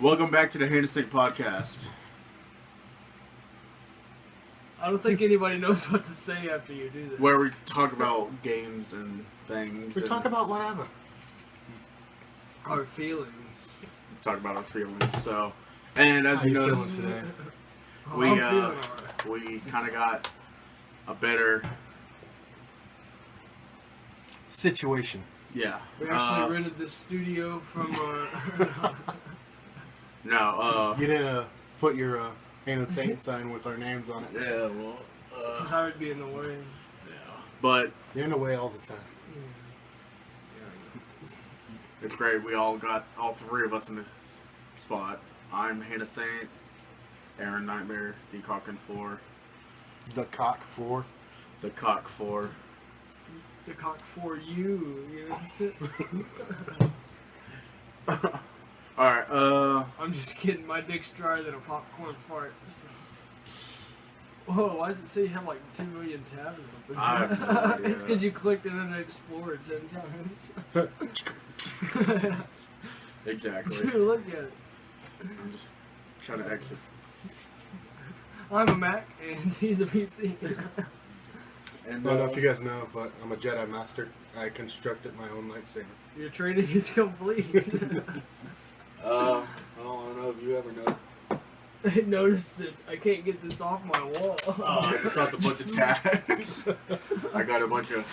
Welcome back to the HayNahSaint Podcast. I don't think anybody knows what to say after you do that. Where we talk about games and things. We talk about whatever. Our feelings. Talk about our feelings. So, and as you noticed today? we I'm feeling alright. we kind of got a better Situation. yeah. We actually rented this studio from No. You didn't put your HayNahSaint sign with our names on it. Yeah. Well. because I would be in the way. Yeah. But You're in the way all the time. it's great. We all got all three of us in the spot. I'm HayNahSaint, Aaron Nightmare, the Cock and Four, The cock for. the Cock Four. The cock for you, you know, that's it. Alright, I'm just kidding, my dick's drier than a popcorn fart. So. Whoa, why does it say you have like 2 million tabs open? I have no idea. It's because you clicked Internet Explorer 10 times. exactly. Dude, look at it. I'm just trying to exit. I'm a Mac and he's a PC. And I don't know if you guys know, but I'm a Jedi Master. I constructed my own lightsaber. Your training is complete. I don't know if you ever know. I noticed that I can't get this off my wall. I just got a bunch of tags. I got a bunch of.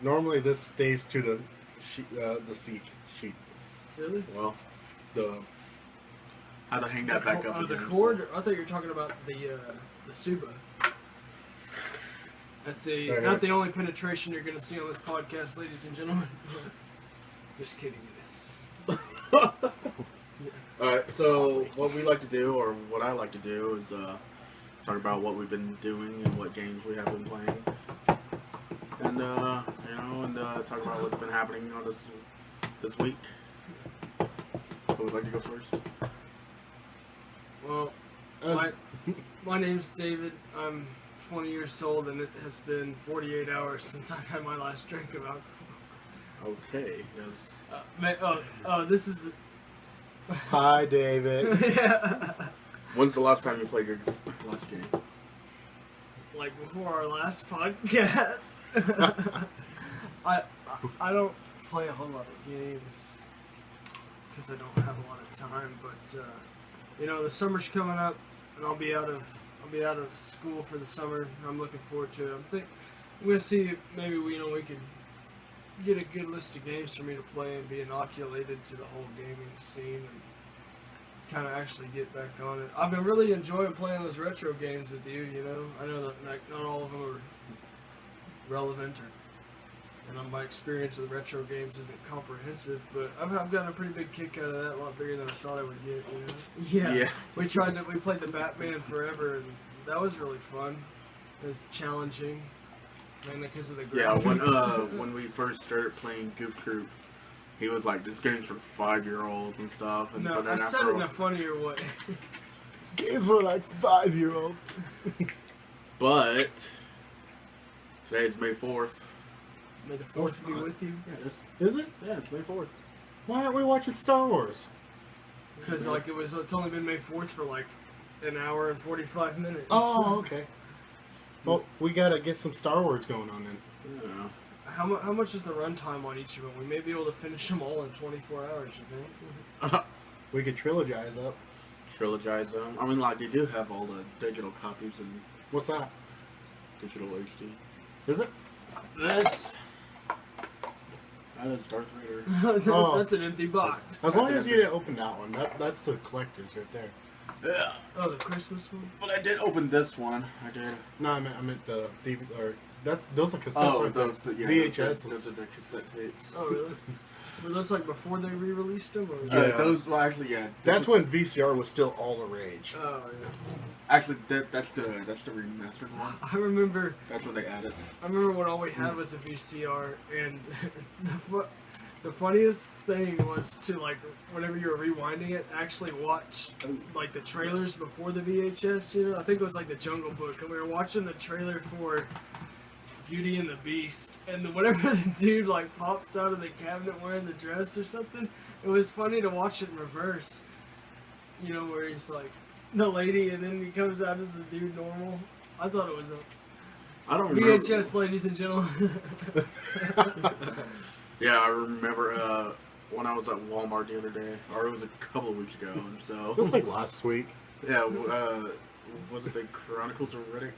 Normally, this stays to the seat sheet. Really? Well, how to hang that back up The again. cord? I thought you were talking about the Suba. That's not the only penetration you're going to see on this podcast, ladies and gentlemen. Just kidding, it is. Alright, so what we like to do, or what I like to do, is talk about what we've been doing and what games we have been playing. And, talk about what's been happening on this week. Who would like to go first? Well, my name's David. I'm 20 years old, and it has been 48 hours since I've had my last drink of alcohol. Okay. Yes. This is the... Hi, David. Yeah. When's the last time you played your last game? Like before our last podcast. I don't play a whole lot of games because I don't have a lot of time. But the summer's coming up, and I'll be out of school for the summer. I'm looking forward to it. I'm gonna see if maybe we could get a good list of games for me to play and be inoculated to the whole gaming scene and kind of actually get back on it. I've been really enjoying playing those retro games with you, I know that not all of them are relevant, and my experience with retro games isn't comprehensive, but I've gotten a pretty big kick out of that, a lot bigger than I thought I would get, Yeah. We played the Batman Forever, and that was really fun. It was challenging. Mainly because of the graphics. Yeah, when we first started playing Goof Troop, he was like, "This game's for 5-year-olds and stuff." And No, I said it in a funnier way. Games for like 5-year-olds. But today's May 4th. May the 4th be with you. Yeah, Is it? Yeah, it's May 4th. Why aren't we watching Star Wars? Because it's only been May 4th for like an hour and 45 minutes. Oh, okay. Well, we gotta get some Star Wars going on then. Yeah. How much is the runtime on each of them? We may be able to finish them all in 24 hours, you think? We could trilogize up. Trilogize them. I mean, like, they do have all the digital copies and What's that? digital HD. Is it? That is Darth Vader. Oh. That's an empty box. As long as you didn't open that one. That's the collector's right there. Yeah. Oh, the Christmas one? But I did open this one. I did. No, I meant the DVD, or those are cassettes. Oh, aren't they? those VHS. Those are the cassette tapes. Oh, really? Were those like before they re-released them? Or was Yeah. Those, well, actually, yeah. That's when VCR was still all the rage. Oh, yeah. Actually, that's the remastered one. I remember That's what they added. when all we had was a VCR, and the funniest thing was to, like, whenever you were rewinding it, actually watch, like, the trailers before the VHS, I think it was, like, the Jungle Book, and we were watching the trailer for Beauty and the Beast, and whenever the dude, like, pops out of the cabinet wearing the dress or something, It was funny to watch it in reverse. You know, where he's like the lady, and then he comes out as the dude normal. I thought it was a I don't remember. VHS, ladies and gentlemen. Yeah, I remember when I was at Walmart the other day, or it was a couple of weeks ago, and so... It was like last week. Yeah, was it the Chronicles of Riddick?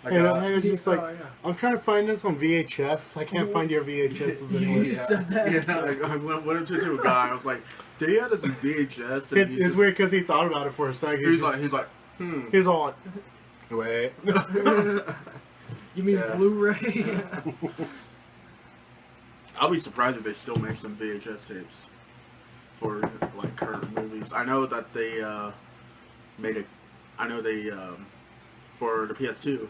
I was just like, yeah. I'm trying to find this on VHS. I can't find your VHSs anywhere. You said that. Yeah, like, I went up to a guy, I was like, did he have this VHS? And he It's just, weird because he thought about it for a second. he's like, He's all like, wait. You mean Yeah. Blu-ray? I'll be surprised if they still make some VHS tapes for like current movies. I know that they made it. I know they for the PS2.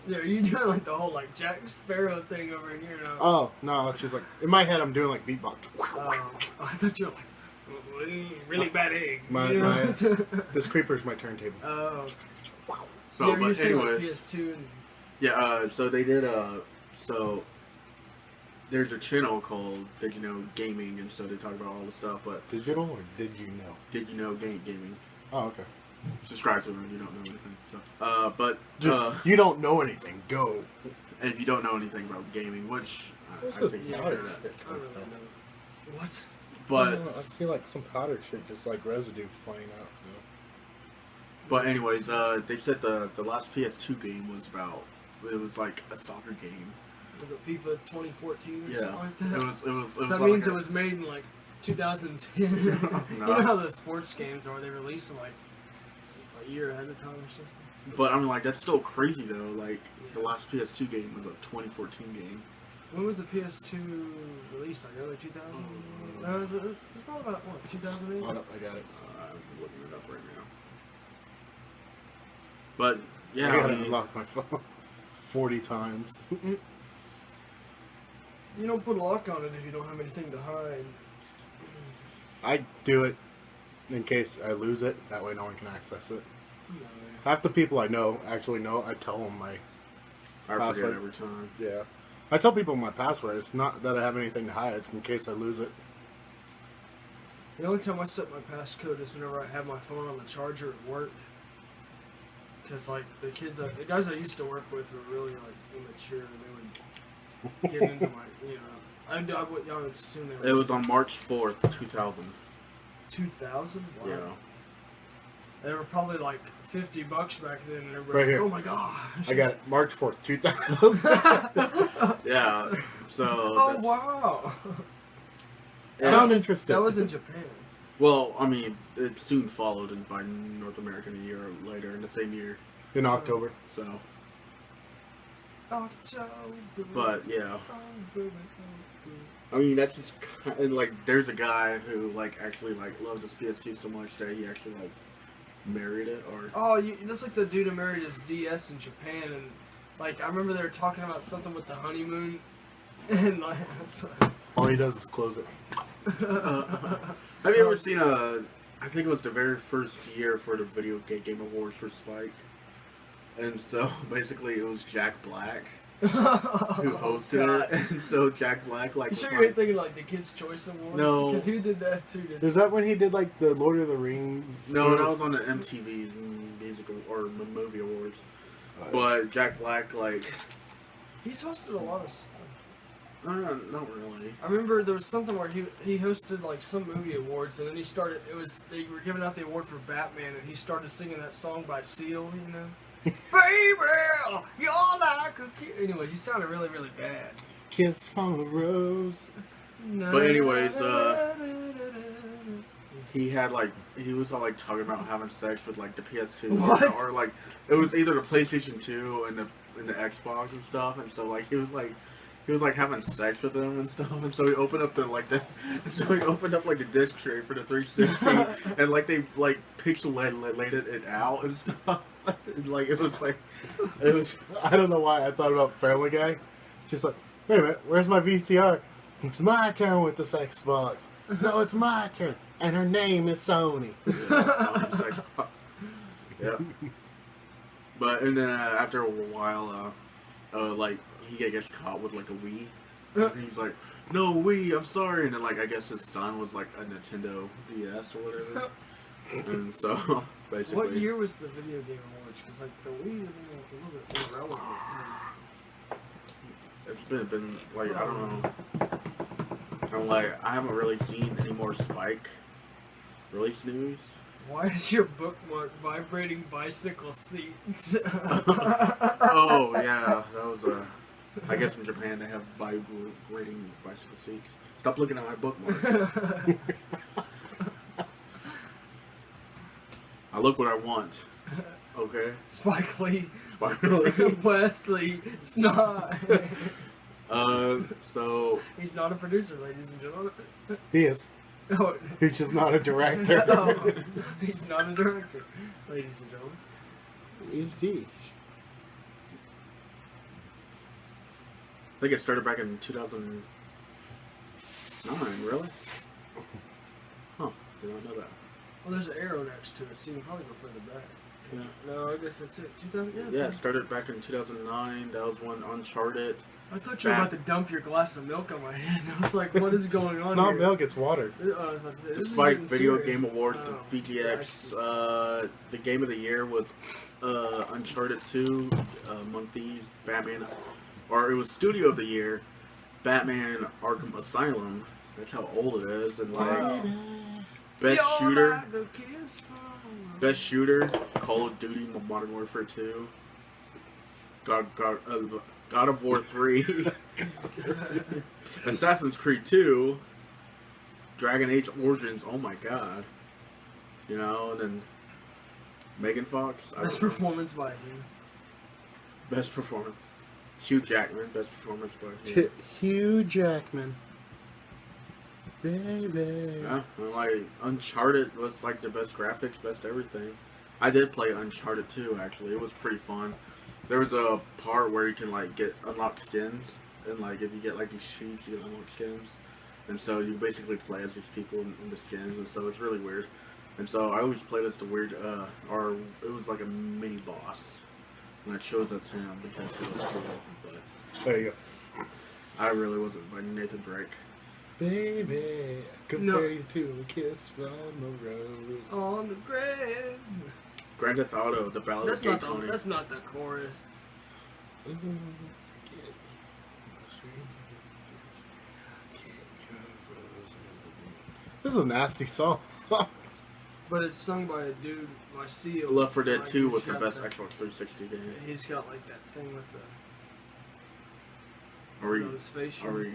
So are you doing like the whole like Jack Sparrow thing over here now? Oh, no, it's just like, in my head I'm doing like beatbox. I thought you were like, really bad egg. My, you know? this creeper's my turntable. Oh. So, Yeah, you but saying like anyways, PS2 and... yeah. So they did. So there's a channel called Did You Know Gaming, and so they talk about all the stuff. But Digital or did you know? Did You Know Gaming? Oh, okay. Subscribe to them if you don't know anything. So, but You don't know anything. Go. and if you don't know anything about gaming, which Where's I this think you powder should, shit I come don't really from? know. What? but I see like some powder shit, just like residue flying out. But anyways, they said the last PS2 game was about, it was like a soccer game. Was it FIFA 2014 or Yeah, something like that? it was. So that like means a- it was made in like 2010. You know how those sports games are, they release them like a year ahead of time or something? But I mean, like, that's still crazy though. Like the last PS2 game was a 2014 game. When was the PS2 released? Like early 2000? No, it was probably about, what, 2008? Oh, no, I got it. I'm looking it up right now. But yeah, I gotta I mean, unlock my phone 40 times. You don't put a lock on it if you don't have anything to hide. I do it in case I lose it. That way no one can access it. No, Half the people I know actually know. I tell them my... I forget password. every time. Yeah. I tell people my password. It's not that I have anything to hide. It's in case I lose it. The only time I set my passcode is whenever I have my phone on the charger at work. Because, like, the guys I used to work with were really, like, immature, and they would get into my, you know, I would assume they were... It was on March 4th, 2000. 2000? Wow. Yeah. They were probably, like, $50 back then, and everybody's Right like, here. oh my gosh. I got it. March 4th, 2000. Yeah. So. Oh, that's- wow. Sound interesting. That was in Japan. Well, I mean, it soon followed by North America a year later in the same year. In October. So, October. but yeah, I mean that's just kind of, like there's a guy who like actually like loved his PS2 so much that he actually like married it or. Oh, that's like the dude who married his DS in Japan, and like I remember they were talking about something with the honeymoon, and like that's All he does is close it. Have you ever seen I think it was the very first year for the Video Game Awards for Spike, and so basically it was Jack Black who hosted it, and so Jack Black like. You sure was you like- ain't thinking like the Kids' Choice Awards? No. Because who did that too? Did Is that when he did like the Lord of the Rings? No, that was on the MTV Music or Movie Awards. But Jack Black, like, He's hosted a lot of stuff. not really. I remember there was something where he hosted like some movie awards, and then they were giving out the award for Batman, and he started singing that song by Seal, you know. Baby, you're like a kid. Anyway, he sounded really, really bad. Kiss from a Rose. But anyways, he was all like talking about having sex with like the PS2 What? or like it was either the PlayStation 2 and the Xbox and stuff, and so like he was like having sex with them and stuff, and so he opened up the disc tray for the 360 and like they like pixelated it out and stuff. And, like it was I don't know why I thought about Family Guy. Just like, wait a minute, where's my VCR? It's my turn with this Xbox. No, it's my turn. And her name is Sony. Yeah. But and then after a while, like he gets caught with like a Wii, and he's like, no Wii, I'm sorry. And then like I guess his son was like a Nintendo DS or whatever. And so basically, What year was the video game awards? Because like the Wii, I mean, like a little bit irrelevant. it's been like I don't know. I'm like I haven't really seen any more Spike release news. Why is your bookmark vibrating bicycle seats? Oh yeah, that was I guess in Japan they have vibrating bicycle seats. Stop looking at my bookmarks. I look what I want. Okay. Spike Lee, Spike Lee. Wesley Snipes. So He's not a producer, ladies and gentlemen. He is. Oh, He's just not a director. no, he's not a director, ladies and gentlemen. He's Deej. I think it started back in 2009. Really? Huh? Did not know that. Well, there's an arrow next to it, so you can probably go further back. Yeah. No, I guess that's it. 2000. Yeah, it started back in 2009. That was when Uncharted. I thought you were about to dump your glass of milk on my head. I was like, what is going on It's not here? milk, it's water. I was about to say, this is Despite getting Video serious. Game Awards, Oh, the VGX, the game of the year was Uncharted 2, Monkeys, Batman, or it was Studio of the Year, Batman Arkham Asylum. That's how old it is, and like Wow. best You're shooter, like a kiss from- best shooter, Call of Duty Modern Warfare 2, God of War 3, Assassin's Creed 2, Dragon Age Origins. Oh my god, you know, and then Megan Fox. I Best don't know. performance by him. Best performance. Hugh Jackman. Best performance by him. Hugh Jackman. Baby. Yeah, and like Uncharted was like the best graphics, best everything. I did play Uncharted 2 actually. It was pretty fun. There was a part where you can like get unlocked skins, and like if you get like these sheets, you get unlocked skins, and so you basically play as these people in the skins, and so it's really weird. And so I always played as the weird, or it was like a mini boss, and I chose as him because he was cool. But There you go. I really wasn't like Nathan Drake. Baby, compare you to a kiss from a rose. On the grave. Grand Theft Auto, the Ballad That's of Gay not Tony. that's not the chorus. This is a nasty song. But it's sung by a dude, by Seal. Left 4 Dead Like, 2 he's was the got best the- Xbox 360 game. He's got like that thing with the Are we, on his face. are we,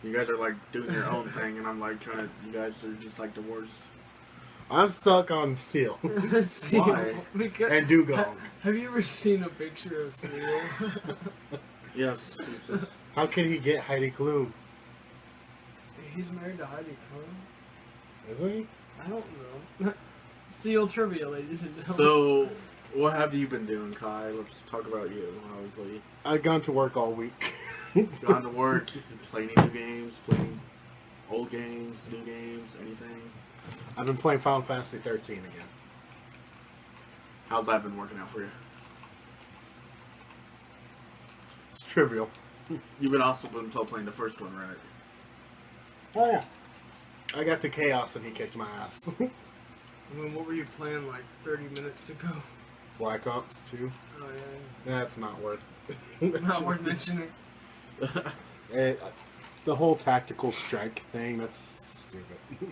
you guys are like doing your own thing, and I'm like trying to, you guys are just like the worst. I'm stuck on Seal Seal. Why? Because, and Dugong. have you ever seen a picture of Seal? Yes. it's just- How can he get Heidi Klum? He's married to Heidi Klum. Isn't he? I don't know. Seal trivia, ladies and gentlemen. So, what have you been doing, Kai? Let's talk about you, obviously. I've gone to work all week. Gone to work, playing new games, playing old games, new games, anything. I've been playing Final Fantasy 13 again. How's that been working out for you? It's trivial. You've been also been playing the first one, right? Oh yeah. I got to Chaos and he kicked my ass. I mean, what were you playing like 30 minutes ago? Black Ops 2. Oh yeah. That's not worth. Not worth mentioning. The whole tactical strike thing, that's stupid.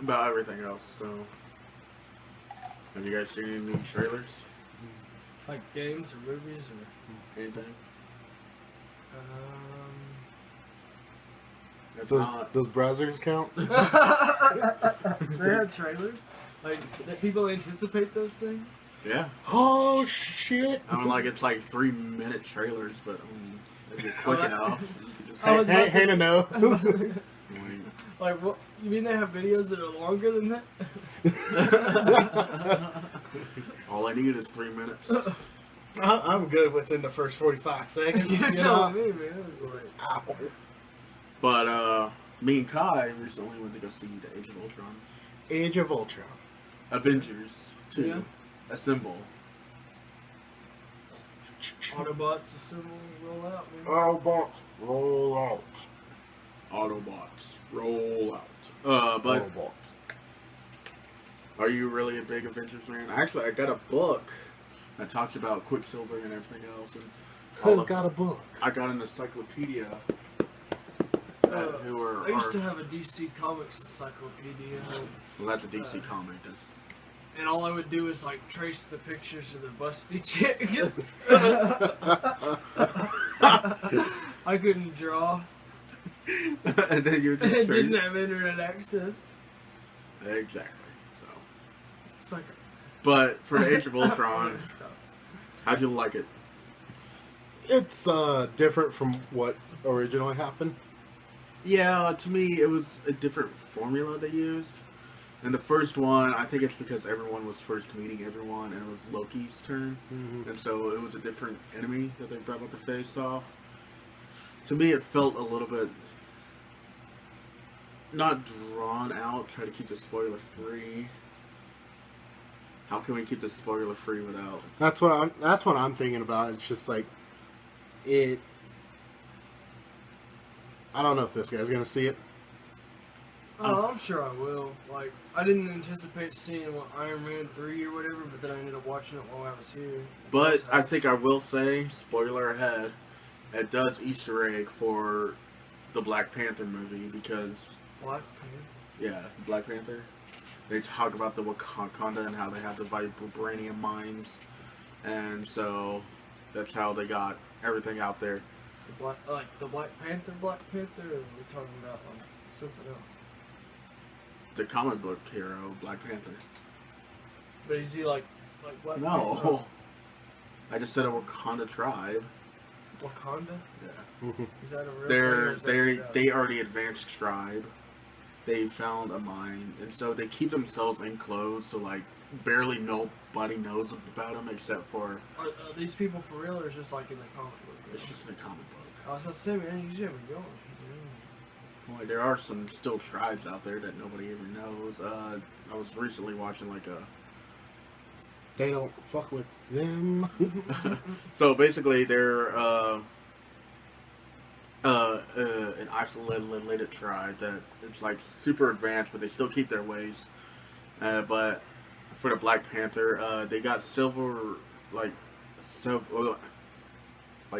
About everything else, so. Have you guys seen any new trailers? Like games or movies or Anything? If Those, not, those browsers count? They have trailers. Like that people anticipate those things. yeah. Oh shit! I mean, like, it's like 3-minute trailers, but I mean, if you're quick that- enough, you can just. I was about to Hey, say- no. Like what? You mean they have videos that are longer than that? All I need is 3 minutes. I'm good within the first 45 seconds. You're you telling know? me, man. It was like, Ow. But, me and Kai recently went to go see the Age of Ultron. Age of Ultron. Avengers 2. Yeah. Assemble. Autobots assemble, roll out, man. Autobots roll out. Autobots, roll out. But Autobots. are you really a big Avengers fan? Actually, I got a book that talks about Quicksilver and everything else. And Who's got a book? I got an encyclopedia. I used to have a DC Comics encyclopedia. Well, that's a DC comic. That's... And all I would do is like trace the pictures of the busty chicks. I couldn't draw. And then you're just I didn't have internet access. Exactly. So. It's like. But for Age of Ultron, how'd you like it? It's different from what originally happened. Yeah, to me, it was a different formula they used. In the first one, I think it's because everyone was first meeting everyone, and it was Loki's turn. Mm-hmm. And so it was a different enemy that they brought up to face off. To me, it felt a little bit... not drawn out, try to keep it spoiler-free. How can we keep this spoiler-free without... That's what I'm thinking about. It's just like... I don't know if this guy's gonna see it. Oh, I'm sure I will. Like, I didn't anticipate seeing Iron Man 3 or whatever, but then I ended up watching it while I was here. But I think I will say, spoiler ahead, it does Easter egg for the Black Panther movie because... Black Panther? Yeah, Black Panther. They talk about the Wakanda and how they have the vibranium mines. And so, that's how they got everything out there. The Black Panther, or are we talking about like something else? The comic book hero, Black Panther. But is he like Black Panther? No. I just said a Wakanda tribe. Wakanda? Yeah. Is that a real thing? They are the advanced tribe. They found a mine, and so they keep themselves enclosed, so like barely nobody knows about them except for... Are these people for real, or is just like in the comic book? It's just in the comic book. I was about to say, man, you should be going. Boy, there are some still tribes out there that nobody even knows. I was recently watching like a... They don't fuck with them. So basically, they're an isolated tribe that it's like super advanced, but they still keep their ways. But for the Black Panther, they got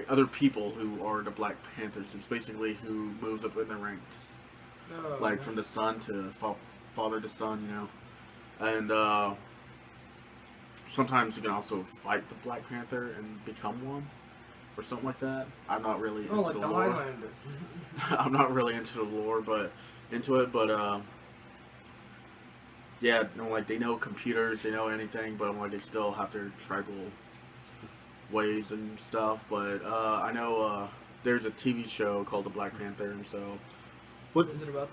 other people who are the Black Panthers. It's basically who moves up in the ranks, like from the son to father to son, you know. And sometimes you can also fight the Black Panther and become one, or something like that. I'm not really into like the the lore. Highlander. I'm not really into the lore, but yeah, like they know computers, they know anything, but like they still have their tribal ways and stuff. But I know there's a TV show called The Black Panther, and so What is it about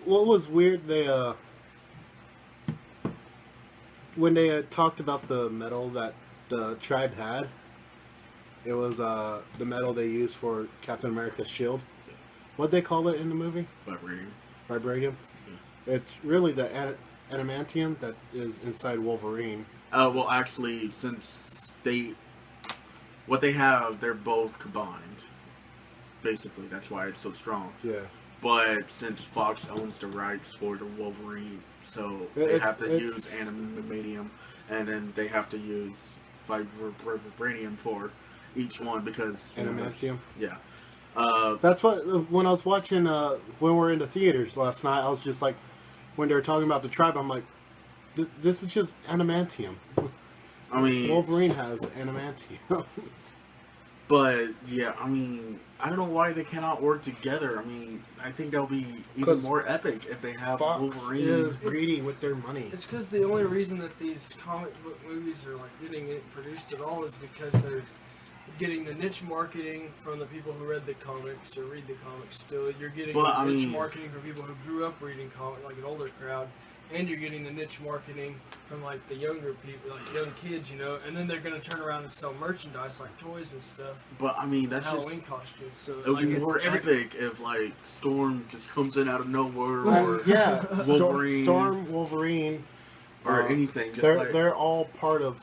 what was weird? They when they talked about the metal that the tribe had, it was the metal they used for Captain America's shield. What'd they call it in the movie? vibranium. Vibranium. Yeah. It's really the adamantium that is inside Wolverine. Well, actually, since what they have, they're both combined. Basically, that's why it's so strong. Yeah. But since Fox owns the rights for the Wolverine, so they have to use adamantium, and then they have to use vibranium for each one because Adamantium. Yeah. That's what when I was watching when we were in the theaters last night, I was just like, when they were talking about the tribe, I'm like, this is just adamantium. I mean, Wolverine has adamantium. But yeah, I mean, I don't know why they cannot work together. I mean, I think that'll be even more epic if they have Fox Wolverine. is greedy with their money. It's because the only reason that these comic book movies are like getting it produced at all is because they're getting the niche marketing from the people who read the comics or read the comics still. You're getting niche marketing from people who grew up reading comics, like an older crowd. And you're getting the niche marketing from like the younger people, like young kids, you know, and then they're gonna turn around and sell merchandise like toys and stuff. But I mean, that's Halloween costumes. So it would like, be more epic if like Storm just comes in out of nowhere, or yeah, Wolverine, Storm, Wolverine, or anything. Just they're all part of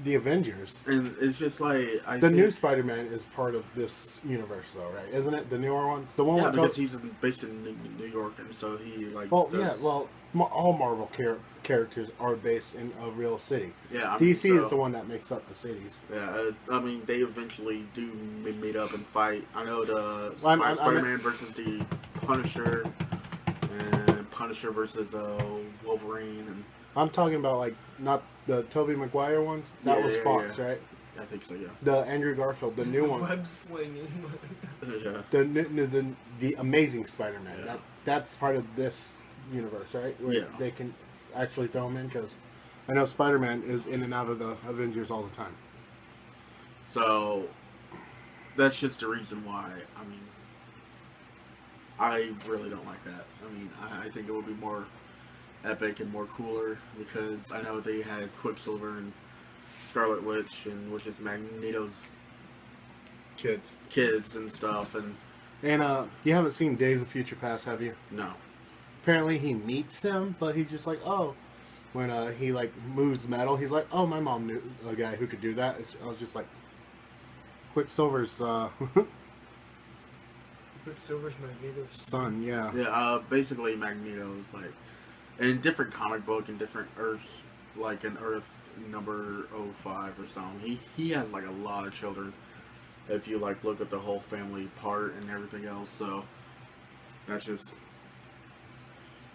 the Avengers. And it's just like The new Spider-Man is part of this universe, though, right? Isn't it the newer one? The one with because he's based in New York, and so he Well, does... yeah. Well, all Marvel characters are based in a real city. Yeah, DC is the one that makes up the cities. Yeah, I mean, they eventually do meet up and fight. I know the Well, Spider-Man versus the Punisher, and Punisher versus Wolverine, and I'm talking about like not the Tobey Maguire ones. That was Fox, right? I think so. Yeah. The Andrew Garfield, the new one. Web slinging. Yeah. The Amazing Spider-Man. Yeah. That's part of this universe, right? Where Yeah. they can actually throw him in, because I know Spider-Man is in and out of the Avengers all the time. So that's just the reason why. I mean, I really don't like that. I mean, I think it would be more epic and more cooler, because I know they had Quicksilver and Scarlet Witch, and which is Magneto's kids and stuff, and you haven't seen Days of Future Past, have you? no. Apparently he meets him, but he's just like, oh, when he like moves metal, he's like, oh, my mom knew a guy who could do that. I was just like, Quicksilver's Quicksilver's Magneto's son, yeah. Yeah, basically Magneto's like in different comic book and different Earths, like in Earth number 05 or something. He has like a lot of children. If you like look at the whole family part and everything else, so that's just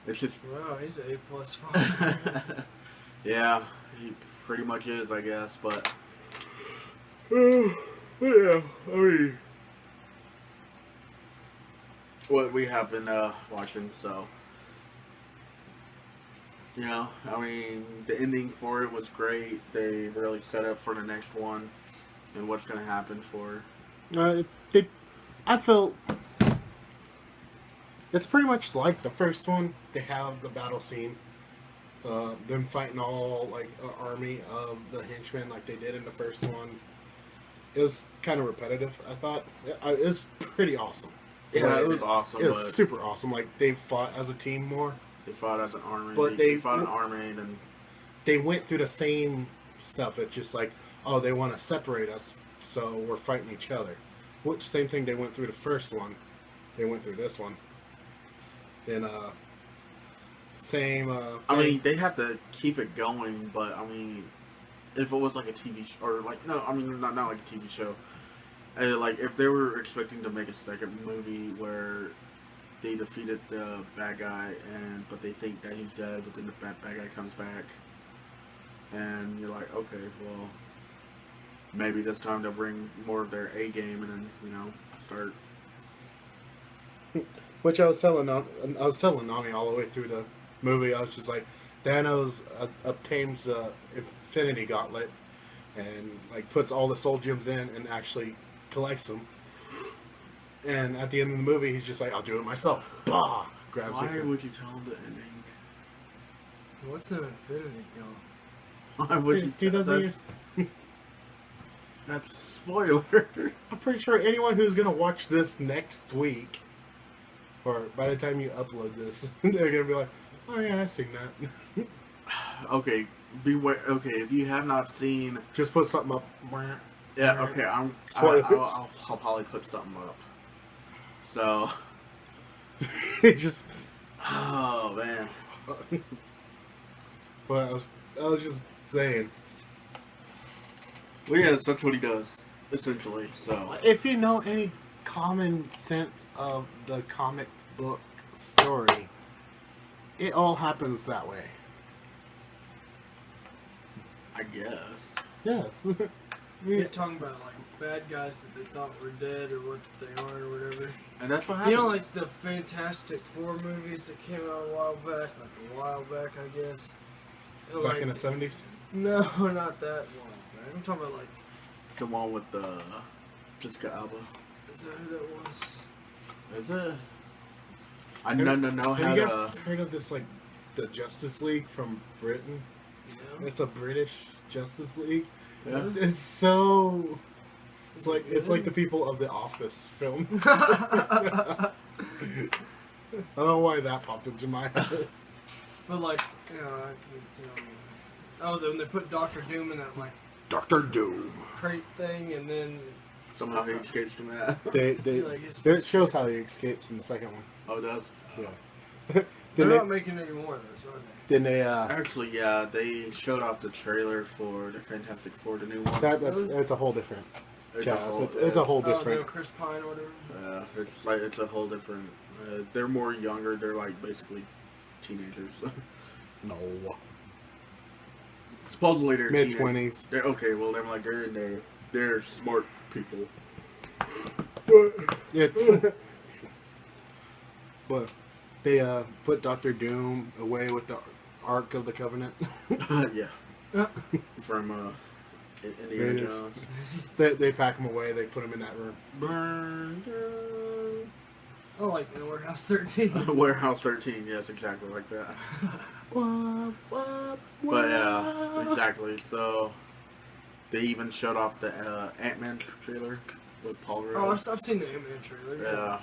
it's just Wow, he's an A+ father. yeah, he pretty much is, I guess, but yeah, I mean what we have been watching, so you know, I mean, the ending for it was great. They really set up for the next one and what's going to happen for. I feel it's pretty much like the first one. They have the battle scene, them fighting all like an army of the henchmen like they did in the first one. It was kind of repetitive, I thought. It was pretty awesome. Yeah, it was awesome. It was super awesome. Like, they fought as a team more. They fought as an army. But they fought an army, and they went through the same stuff. It's just like, oh, they want to separate us, so we're fighting each other. Which, same thing they went through the first one. They went through this one. Then, same, I mean, they have to keep it going, but, I mean, if it was like a TV show, or like, no, I mean, not like a TV show. Like, if they were expecting to make a second movie where they defeated the bad guy, but they think that he's dead, but then the bad guy comes back, and you're like, okay, well, maybe this time they'll bring more of their A game, and then, you know, start. Which I was telling Nami all the way through the movie. I was just like, Thanos obtains the Infinity Gauntlet and like puts all the soul gems in and actually collects them. And at the end of the movie, he's just like, I'll do it myself. Bah! Grabs Why it. would you tell him the ending? What's an Infinity Gauntlet? Why would you He doesn't That's spoiler. I'm pretty sure anyone who's going to watch this next week, or by the time you upload this, they're going to be like, oh yeah, I've seen that. Okay, beware. Okay, if you have not seen, Just put something up. yeah. Okay, Spoilers. I'll probably put something up. So, Just, oh man. well, I was just saying. Well, yeah, that's what he does, essentially. So, If you know any common sense of the comic book story, it all happens that way. I guess. Yes. You're talking about like bad guys that they thought were dead or what they are or whatever. And that's what happens. You know, like the Fantastic Four movies that came out a while back, I guess. Back Like, in the 70s? no, not that one. Man. I'm talking about like, the one with Jessica Alba. is that who that was? Is it? I know how Have you to. guys heard of this, like, the Justice League from Britain? Yeah. It's a British Justice League. Yeah. It's so... It's like the people of the Office film. I don't know why that popped into my head. But like, you know, I can tell you. Oh, then they put Doctor Doom in that like Dr. Doom. crate thing, and then Somehow he escapes from that. It shows how he escapes in the second one. Oh, it does? Yeah. they're not making any more of those, are they? Then they Actually, yeah, they showed off the trailer for the Fantastic Four, the new one. it's a whole different It's cast. It's a whole different. No, Chris Pine or whatever. It's a whole different. They're more younger. They're like basically teenagers. No. Supposedly they're Mid-20s. They're okay. Well, they're in there. They're smart people. But it's but they put Dr. Doom away with the Ark of the Covenant. Yeah. From Indiana Raiders. Jones. They pack him away. They put him in that room. Burn down. Oh, like in Warehouse 13. Warehouse 13. Yes, exactly like that. But yeah, exactly. So they even showed off the Ant-Man trailer with Paul Rudd. Oh, I've seen the Ant-Man trailer. Yeah,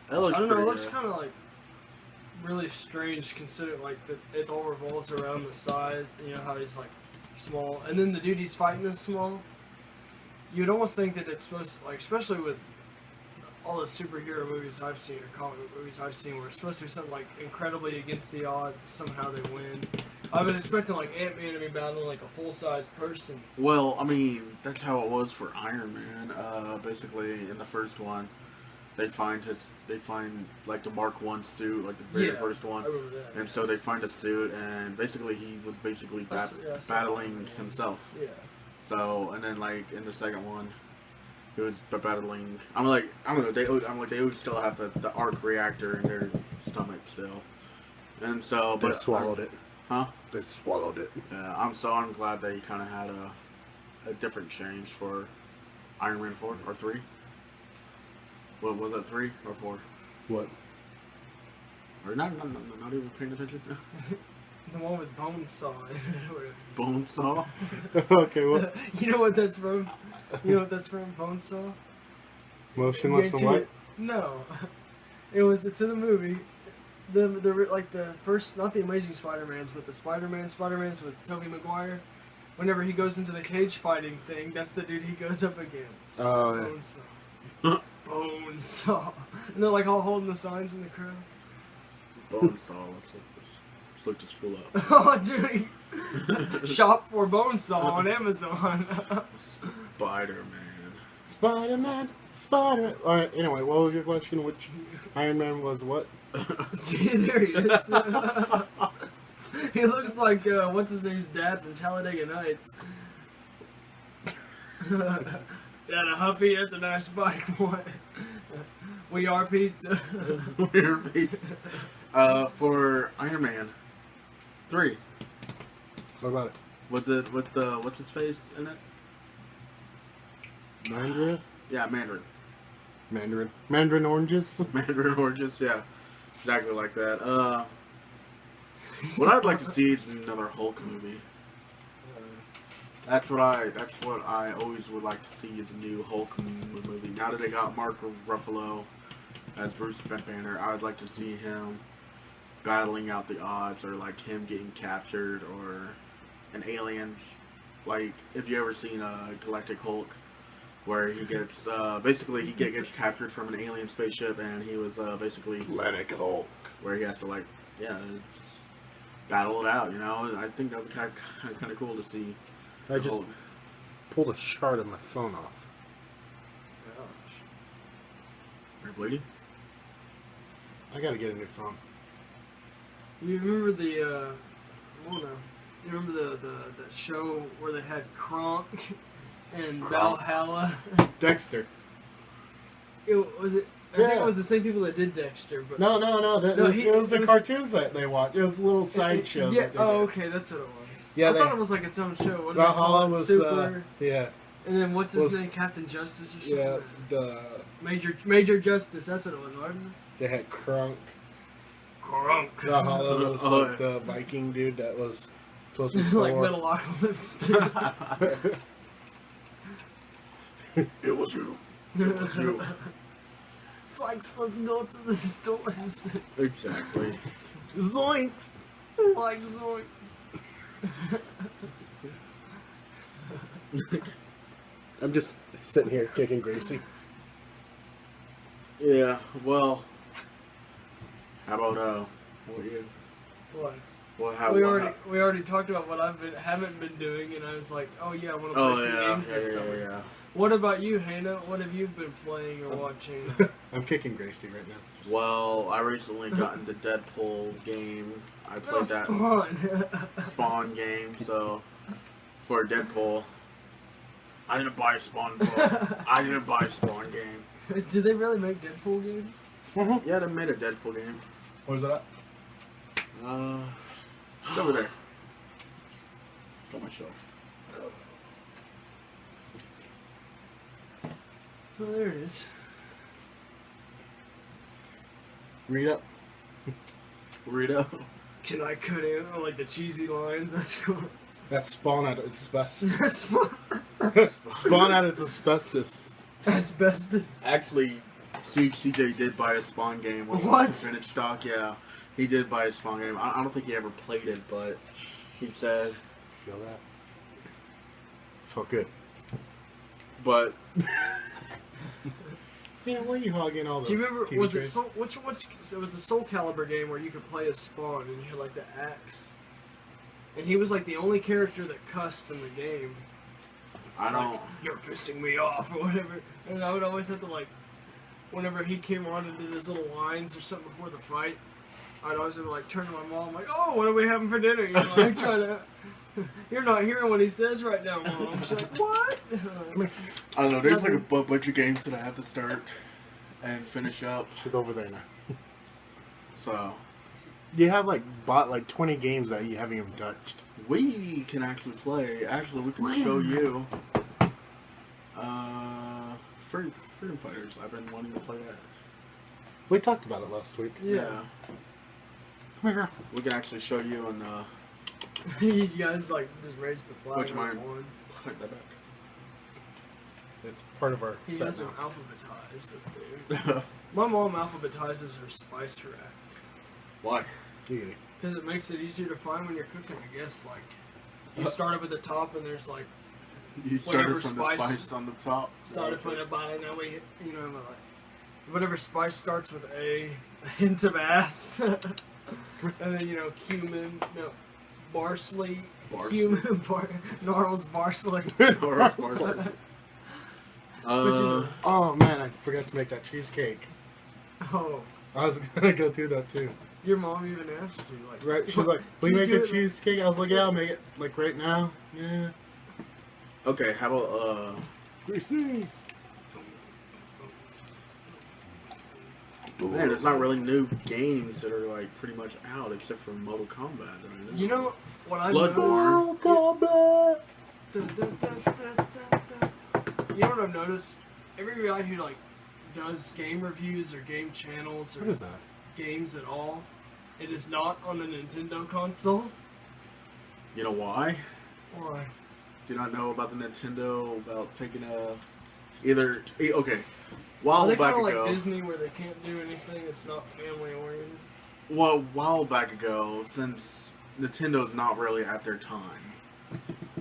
that looks. I don't know. It pretty looks good. kind of like really strange, considering like that it all revolves around the size. You know how he's like small, and then the dude he's fighting is small. You'd almost think that it's supposed to, like, especially with all the superhero movies I've seen or comic book movies I've seen, where it's supposed to be something like incredibly against the odds, and somehow they win. I was expecting like Ant-Man to be battling like a full-size person. Well, I mean, that's how it was for Iron Man. Basically, in the first one, they find like the Mark 1 suit, like the very first one, I remember that. and so they find a suit, and basically he was basically battling himself. Yeah. So, and then like in the second one, he was battling. I don't know. They would still have the arc reactor in their stomach still, and so They swallowed it. Huh? They swallowed it. Yeah, I'm glad they kind of had a different change for Iron Man 4 or 3. What was it, 3 or 4? What? Or not even paying attention. The one with Bonesaw. Bonesaw. Okay, well, You know what that's from? You know what that's from? Bonesaw? Motionless and White. No. It's in a movie. The first, not the Amazing Spider-Mans, but the Spider-Mans with Tobey Maguire. Whenever he goes into the cage fighting thing, that's the dude he goes up against. Oh, yeah. Bonesaw. Bonesaw. And they're like all holding the signs in the crowd. Bonesaw. Let's look this fool up. Oh, dude. Shop for Bonesaw on Amazon. Spider-Man. Spider. Alright, anyway, what was your question? Which Iron Man was what? See, there he is. He looks like, what's his name's dad from Talladega Nights. Yeah, the Huffy, that's a nice bike, boy. We are pizza. We're pizza. For Iron Man 3. What about it? Was it with the what's his face in it? Mandarin? Yeah, Mandarin. Mandarin oranges? Mandarin oranges, yeah. Exactly like that. What I'd like to see is another Hulk movie. That's what I always would like to see is a new Hulk movie. Now that they got Mark Ruffalo as Bruce Banner, I would like to see him battling out the odds, or like him getting captured, or an alien. Like, if you ever seen Galactic Hulk, where he gets basically he gets captured from an alien spaceship, and he was basically Atlantic Hulk, where he has to like battle it out. You know, I think that would be kind of cool to see. I just pulled a shard of my phone off. Gosh. You're bleeding? I gotta get a new phone. You remember the, oh no. You remember the show where they had Kronk and Valhalla? Dexter. I think it was the same people that did Dexter, but No. It was the was cartoons that they watched. It was a little side show. Yeah. That they Oh, did. okay, that's what it was. Yeah, I thought it was like its own show. What did they call Valhalla it? was Super. yeah. And then what's his name? Captain Justice or something? Yeah, the Major Justice. That's what it was, wasn't it? they had Kronk. Kronk. Valhalla was like the Viking dude that was supposed to be Like Thor. Metalocalypse. It was you. It's like, let's go to the stores. Exactly. Zoinks! Like Zoinks. I'm just sitting here kicking Gracie. Yeah, well, how about, what are you? What? Well, how, We already talked about what haven't been doing, and I was like, oh yeah, I want to play some games this summer. Yeah. What about you, Hannah? What have you been playing or watching? I'm kicking Gracie right now. Well, I recently got into Deadpool game. I played that Spawn. Spawn game, so for Deadpool. I didn't buy a Spawn book. I didn't buy a Spawn game. Do they really make Deadpool games? Yeah, they made a Deadpool game. Where's it at? It's over there. It's on my shelf. Oh, there it is. Read up. Read up. Can I cut in on like the cheesy lines? That's cool. That's Spawn at its best. Spawn. Spawn at its asbestos. Asbestos. Actually, CJ did buy a Spawn game with What? to finish stock. Yeah, he did buy a Spawn game. I don't think he ever played it, but he said. Feel that? Felt good. But You know, why are you hogging all the Do you remember? TV Was it trays? Soul? It was the Soul Calibur game where you could play as Spawn and you had like the axe, and he was like the only character that cussed in the game. I don't. Like, you're pissing me off or whatever, and I would always have to like, whenever he came on and did his little lines or something before the fight, I'd always have to like turn to my mom like, oh, what are we having for dinner? You know, like trying to. You're not hearing what he says right now, Mom. She's like, what? I don't know. There's like a bunch of games that I have to start and finish up. She's over there now. So You have like bought like 20 games that you haven't even touched. we can actually play. Actually, we can show you. Freedom Fighters. I've been wanting to play that. We talked about it last week. Yeah. Come here. We can actually show you and You guys like just raised the flag. Which mine? on. put that back. It's part of our He set has them now. alphabetized up there. My mom alphabetizes her spice rack Why? Giggity. because it makes it easier to find when you're cooking. I guess like you start up at the top and there's like You started Whatever from the spice- spice on the top. started from the bottom. That way, you know, like whatever spice starts with a hint of ass, and then you know cumin, no, parsley, cumin, gnarls, parsley. Gnarls, parsley. Oh man, I forgot to make that cheesecake. Oh, I was gonna go do that too. your mom even asked you like, Right? She's like, "Will you Can make you a do it?" cheesecake?" I was like, "Yeah, I'll make it like right now." Yeah. Okay, how about Greasy. man, there's not really new games that are like pretty much out except for Mortal Kombat that I know. you know what I Bloodborne. Combat. You know what I've noticed? Every guy who like does game reviews or game channels or What is that? games at all, it is not on a Nintendo console. You know why? Why? Do you not know about the Nintendo about taking a okay? Are While they back kind of ago, like Disney where they can't do anything that's not family oriented? well, while back ago, since Nintendo's not really at their time,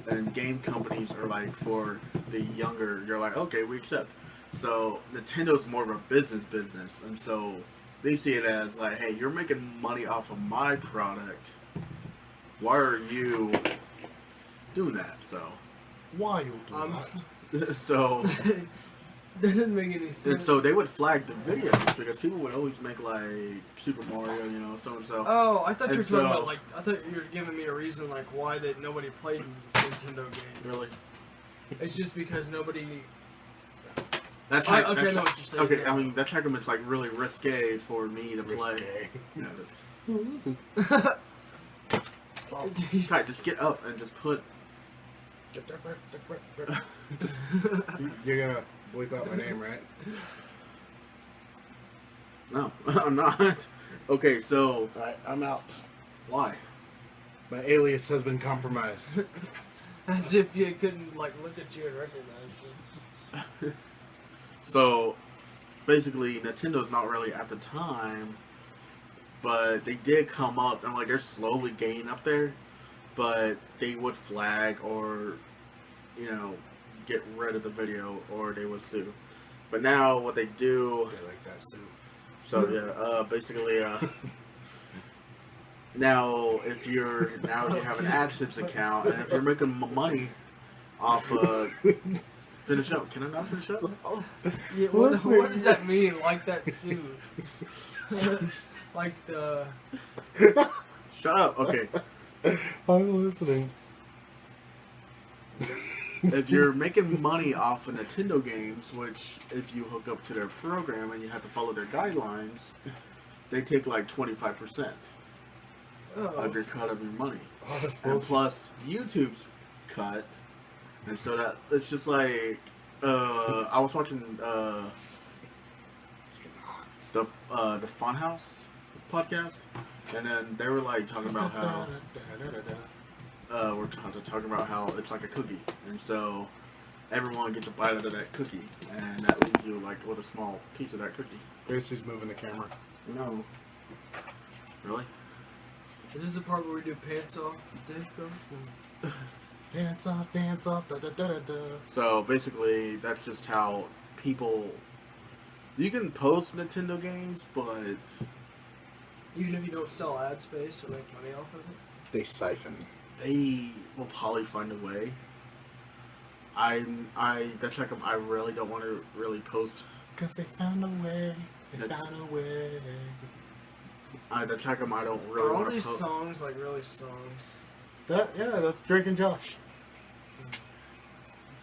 and game companies are like for the younger, you're like, okay, we accept. So Nintendo's more of a business, and so they see it as like, hey, you're making money off of my product. Why are you doing that? So, Why you do that? so. That didn't make any sense. And so they would flag the videos because people would always make like Super Mario, you know, so and so. Oh, I thought you were And talking so- about like I thought you were giving me a reason like why that nobody played Nintendo games. Really? It's just because nobody. That's I like, know that's what you're saying. okay. now. I mean, that's like it's like really risque for me to play. Risque. Yeah, He's- Kai, just get up and just put. You're gonna bleep out my name, right? No, I'm not. Okay, so Alright, I'm out. why? My alias has been compromised. As if you couldn't like look at you and recognize you. So basically, Nintendo's not really at the time, but they did come up and like they're slowly getting up there. But they would flag or get rid of the video or they would sue. But now what they do, They like that suit. so yeah, basically, now if you have an AdSense account and if you're making money off finish up. Can I not finish up? Yeah, what does that mean? Like that suit? Like the. Shut up. Okay. I'm listening. If you're making money off of Nintendo games, which if you hook up to their program and you have to follow their guidelines, they take like 25% of your cut of your money. And plus YouTube's cut. And so that it's just like I was watching the Funhouse podcast, and then they were like talking about how we're talking about how it's like a cookie, and so everyone gets a bite out of that cookie, and that leaves you like with a small piece of that cookie. Gracie's moving the camera. No. Really? This is the part where we do pants off, dance off. Dance off, da da da da da. So basically, that's just how people. You can post Nintendo games, but Even if you don't sell ad space or make money off of it. They siphon. they will probably find a way. That's like I really don't want to really post. Cause they found a way. They That's- found a way. That's like I don't really Are all want to these post. songs like really songs? That's Drake and Josh.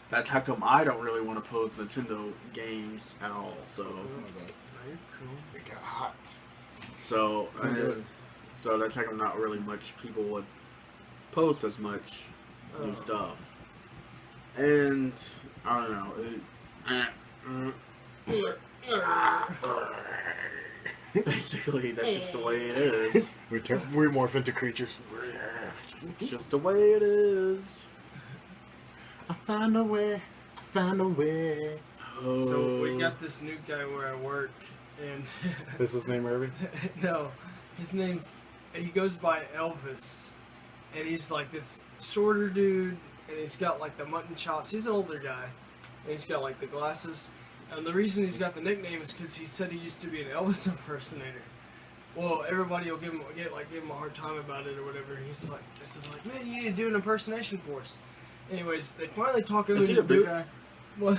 That's how come I don't really want to post Nintendo games at all. So, No, you're cool. They got hot. so that's how come not really much people would post as much new Oh. stuff. And I don't know. Basically, that's just the way it is. We morph into creatures. It's just the way it is. I found a way. I found a way. So we got this new guy where I work, and Is his name Irving? no, he goes by Elvis, and he's like this shorter dude, and he's got like the mutton chops. He's an older guy, and he's got like the glasses. And the reason he's got the nickname is because he said he used to be an Elvis impersonator. Well, everybody will give him a hard time about it or whatever. He's like, I said like, man, you need to do an impersonation for us. Anyways, they finally talk him Is he into a big do- guy? What?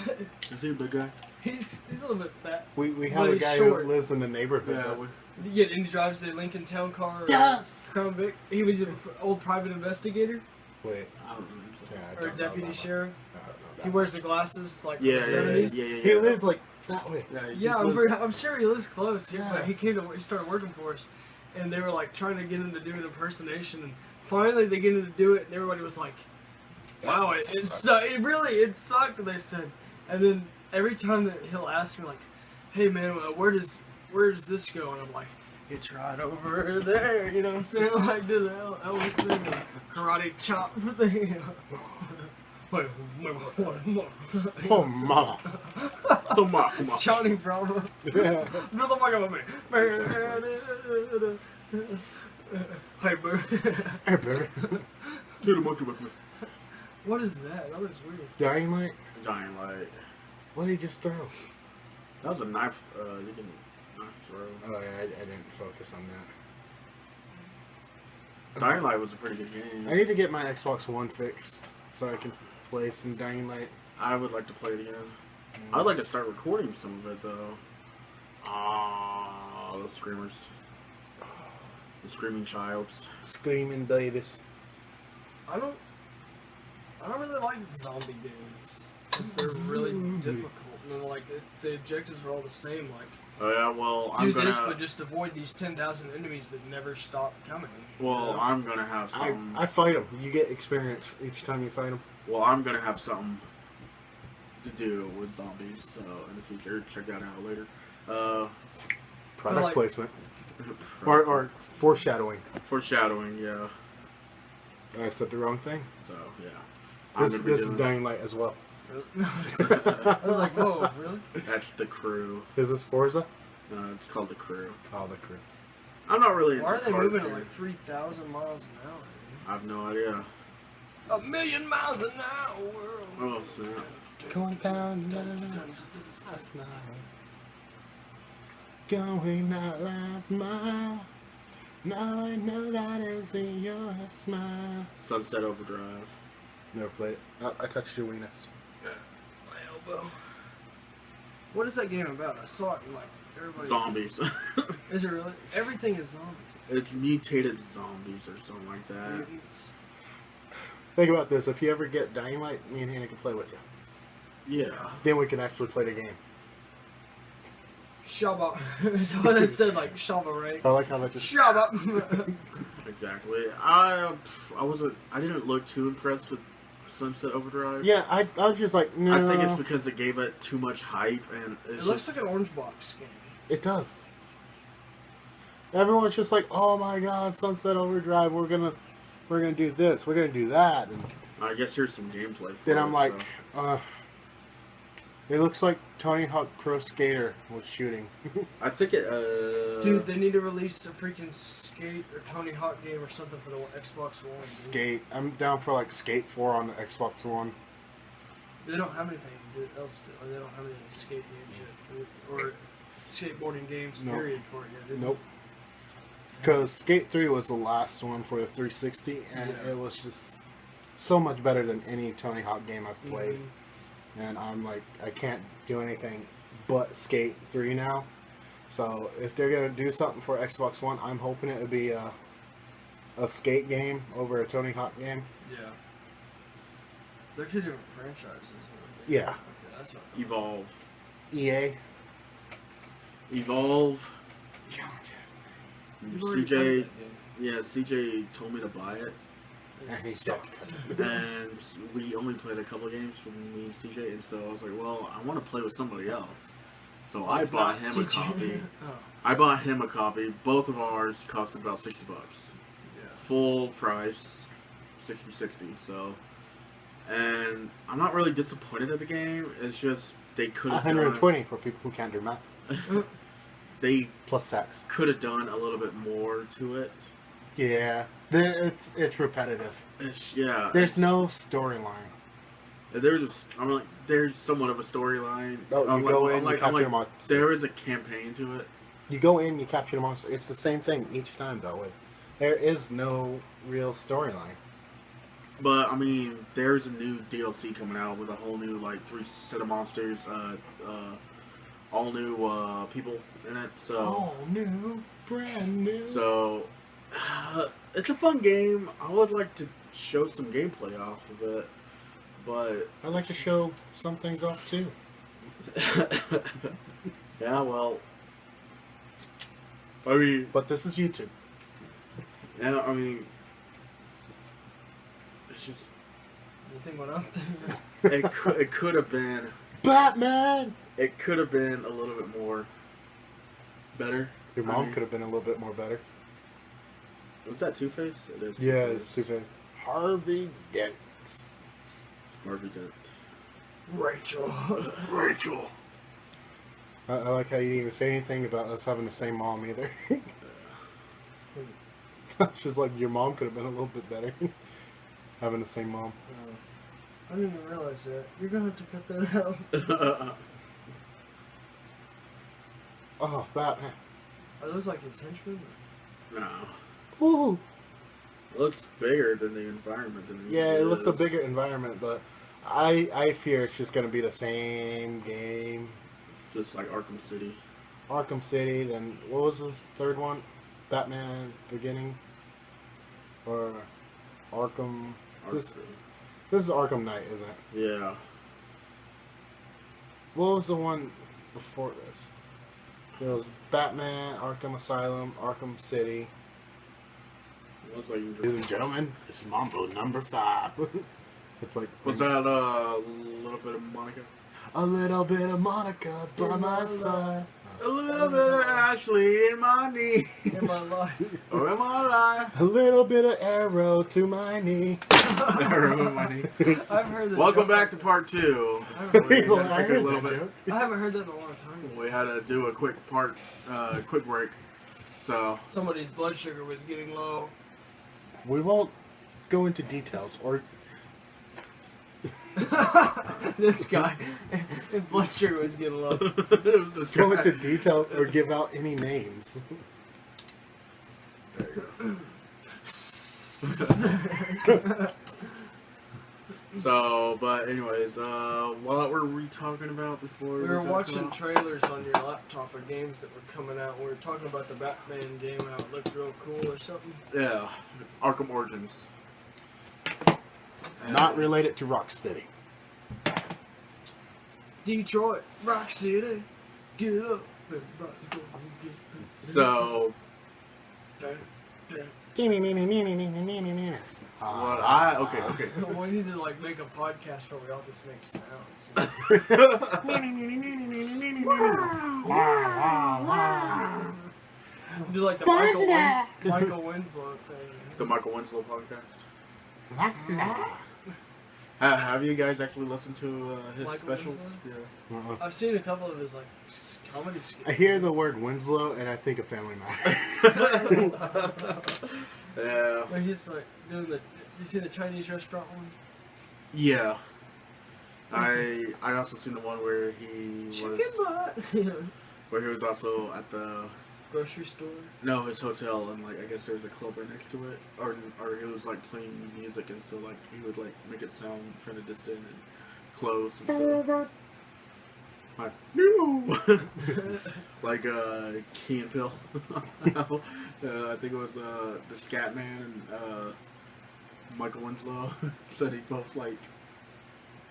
Is he a big guy? He's a little bit fat. We But have a he's guy short. who lives in the neighborhood. Yeah. though. Yeah, and he drives the Lincoln Town Car. Yes! Crown Vic. He was an old private investigator Wait. I don't know. Yeah, I or don't know deputy that sheriff. one. I don't know that He one. wears the glasses like Yeah, from the 70s. yeah, yeah. He lives like that way. Yeah, he Yeah, just I'm, lives- I'm sure he lives close. Yeah. But he started working for us, and they were like trying to get him to do an impersonation, and finally they get him to do it, and everybody was like, "Wow, it sucked." They said, and then every time that he'll ask me like, "Hey man, where does this go?" And I'm like, "It's right over there." You know what I'm saying? Like do the Elvis thing, the karate chop thing. Wait, Oh, mama. Come on, come on. Johnny Bravo. Yeah. Do the fuck about me. Hey, boo. Hey, baby. To the monkey with me. What is that? That looks weird. Dying Light? Dying Light. What did he just throw? That was a knife. You can knife throw. Oh, yeah, I didn't focus on that. Dying Light was a pretty good game. I need to get my Xbox One fixed so I can play some Dying Light. I would like to play it again. I'd like to start recording some of it though. Ah, those screamers. The screaming childs. Screaming babies. I don't really like zombie games because they're really Zombie. difficult. And like the objectives are all the same. Like Oh yeah, well do I'm gonna. this, but just avoid these 10,000 enemies that never stop coming. Well, you know? I'm gonna have some. I fight them. You get experience each time you fight them. Well, I'm gonna have something to do with zombies. So in the future, check that out later. Product like- placement. Or foreshadowing. Foreshadowing, yeah. I said the wrong thing. So yeah, I'm This gonna be is doing. Dying Light as well. I was like, whoa, really? That's the crew. Is this Forza? It's called the crew. Oh, the crew. I'm not really into Why are they kart moving at games. like 3,000 miles an hour? I have no idea. 1,000,000 miles an hour. Oh, snap. Going down last mile. Going that last mile. Now I know that is in your smile. Sunset Overdrive. Never played it. I touched your weenus. My elbow. What is that game about? I saw it in like everybody. Zombies. Is it really? Everything is zombies. It's mutated zombies or something like that. Mutants. Think about this. If you ever get Dynamite, me and Hannah can play with you. Yeah. Then we can actually play the game. Shabba. Is what it said, like Shabba, right? I like how that just... Shabba. Exactly. I didn't look too impressed with Sunset Overdrive. Yeah, I was just like, no. I think it's because it gave it too much hype, and It looks like an orange box game. It does. Everyone's just like, oh my god, Sunset Overdrive, we're gonna do this, we're gonna do that, and I guess here's some gameplay. then I'm like, it looks like Tony Hawk Pro Skater was shooting. I think it. Dude, they need to release a freaking Skate or Tony Hawk game or something for the Xbox One. Dude. Skate. I'm down for like Skate 4 on the Xbox One. They don't have anything else. They don't have any skate games yet, or skateboarding games. Nope. Period for it yet. Nope. Because Skate 3 was the last one for the 360, and Yeah. it was just so much better than any Tony Hawk game I've played. Mhm. And I'm like, I can't do anything but Skate 3 now. So if they're gonna do something for Xbox One, I'm hoping it would be a Skate game over a Tony Hawk game. Yeah. They're two different franchises. Yeah. Okay, that's what Evolve. EA. Evolve. You've already CJ. played that game. Yeah, CJ told me to buy it, And he sucked. and we only played a couple of games from me and CJ, and so I was like, well, I want to play with somebody else. So I Like bought not him a CJ. copy. Oh, I bought him a copy. Both of ours cost about $60. yeah. Full price, $60. So, and I'm not really disappointed at the game. It's just they could have 120 for people who can't do math. they Plus tax. could have done a little bit more to it. Yeah. It's repetitive. Yeah. There's no storyline. There's somewhat of a storyline. Oh, you go in, you capture them all. There is a campaign to it. You go in, you capture the monster. It's the same thing each time, though. There is no real storyline. But I mean, there's a new DLC coming out with a whole new 3 set of monsters, all new people in it. So All new, brand new. So it's a fun game. I would like to show some gameplay off of it, but I'd like to show some things off too. yeah, well, I mean, But this is YouTube. yeah, I mean, it's just Anything went up there? it could have been. Batman! It could have been a little bit more better. Your mom could have been a little bit more better. Was that Two-Face? It is. Yeah, it's Two-Face. Harvey Dent. Harvey Dent. Rachel. Rachel. I like how you didn't even say anything about us having the same mom either. It's just like your mom could have been a little bit better. Having the same mom. I didn't even realize that. You're gonna have to cut that out. Oh, Batman. Are those like his henchmen? No. Ooh. It looks bigger than the environment. Yeah, it looks a bigger environment, but I fear it's just going to be the same game. It's just like Arkham City. Arkham City, then what was the third one? Batman Beginning? Or Arkham... This is Arkham Knight, isn't it? Yeah. What was the one before this? There was Batman, Arkham Asylum, Arkham City. Looks like Ladies and gentlemen, this is Mambo number 5. It's like... Was that a little bit of Monica? A little bit of Monica by my side. A little bit of Ashley in my knee. In my life. Or in my life. A little bit of arrow to my knee. Arrow in my knee. I've heard that. Welcome back to part 2. He's like, I Took a heard little that bit. joke. I haven't heard that in a long time. We had to do a quick break. So Somebody's blood sugar was getting low. We won't go into details or This guy in Fletcher was getting low. It was this Go guy. into details or give out any names. There you go. So, but anyways, what were we talking about before? We were watching trailers on your laptop of games that were coming out. We were talking about the Batman game out. It looked real cool or something. Yeah, Arkham Origins. Not related to Rocksteady. Detroit, Rock City, get up. Everybody's gonna get up. So, what I okay. We need to like make a podcast where we all just make sounds. Do like the Michael Winslow thing. The Michael Winslow podcast. Have you guys actually listened to his Michael specials? Winslow? I've seen a couple of his like comedy skits. I hear the word Winslow and I think of Family Matter. Yeah. Where he's like doing the. You see the Chinese restaurant one? Yeah. I also seen the one where Chicken butt. where he was also at the Grocery store. his hotel, and like I guess there was a club right next to it, or he was like playing music, and so like he would like make it sound kind of distant and close and stuff. Like no, like Key and Peele. I think it was the Scat Man and Michael Winslow said he both like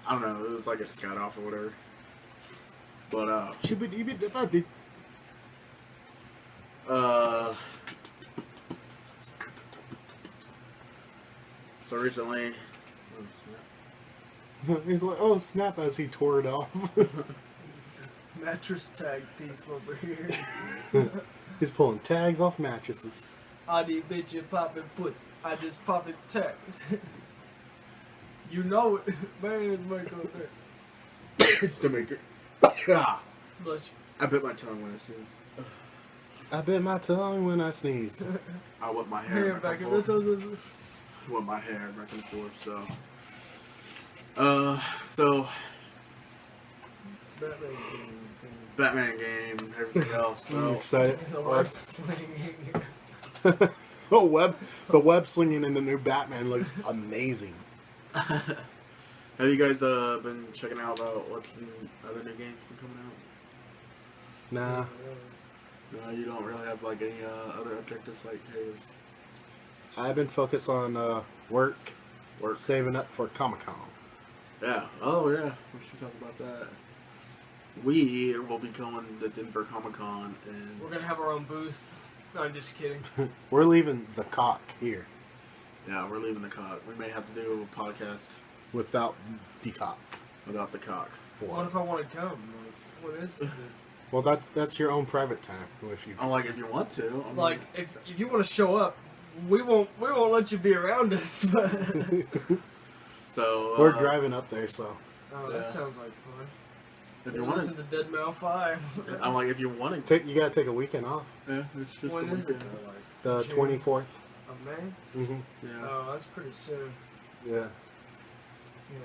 I don't know, it was like a scat off or whatever. But so recently He's like, oh snap, as he tore it off. Mattress tag thief over here. He's pulling tags off mattresses. I need bitch you popping pussy. I just popping tags. You know it. Man, it's Michael there. it's the maker. Bless you. I bit my tongue when I sneezed. I bit my tongue when I sneezed. I whip my Hair hair back back in. and That's forth. what I was saying. Whip my hair back and forth. So Batman game, everything else. I'm So excited. The web slinging. The web slinging in the new Batman looks amazing. have you guys been checking out about what's in other new games been coming out? Nah. No, you don't really have like any other objectives like hey, I've been focused on work, saving up for Comic-Con. yeah. Oh yeah. We should talk about that. We will be going to Denver Comic Con and We're gonna have our own booth. No, I'm just kidding. We're leaving the cock here yeah, we're leaving the cock. We may have to do a podcast without the cock. without the cock. What if I want to come? Like, what is it? Well, that's your own private time. If you I'm like, if you want to. I mean, Like, if you want to show up, we won't let you be around us. But so we're driving up there, so oh, Yeah. that sounds like fun. If You you want listen to, to Dead Mouse 5. I'm like, if you want to, you gotta take a weekend off. yeah, it's just When a is it? weekend. The June? 24th. Of May? Mm-hmm. Yeah. Oh, that's pretty soon. Yeah. Yeah.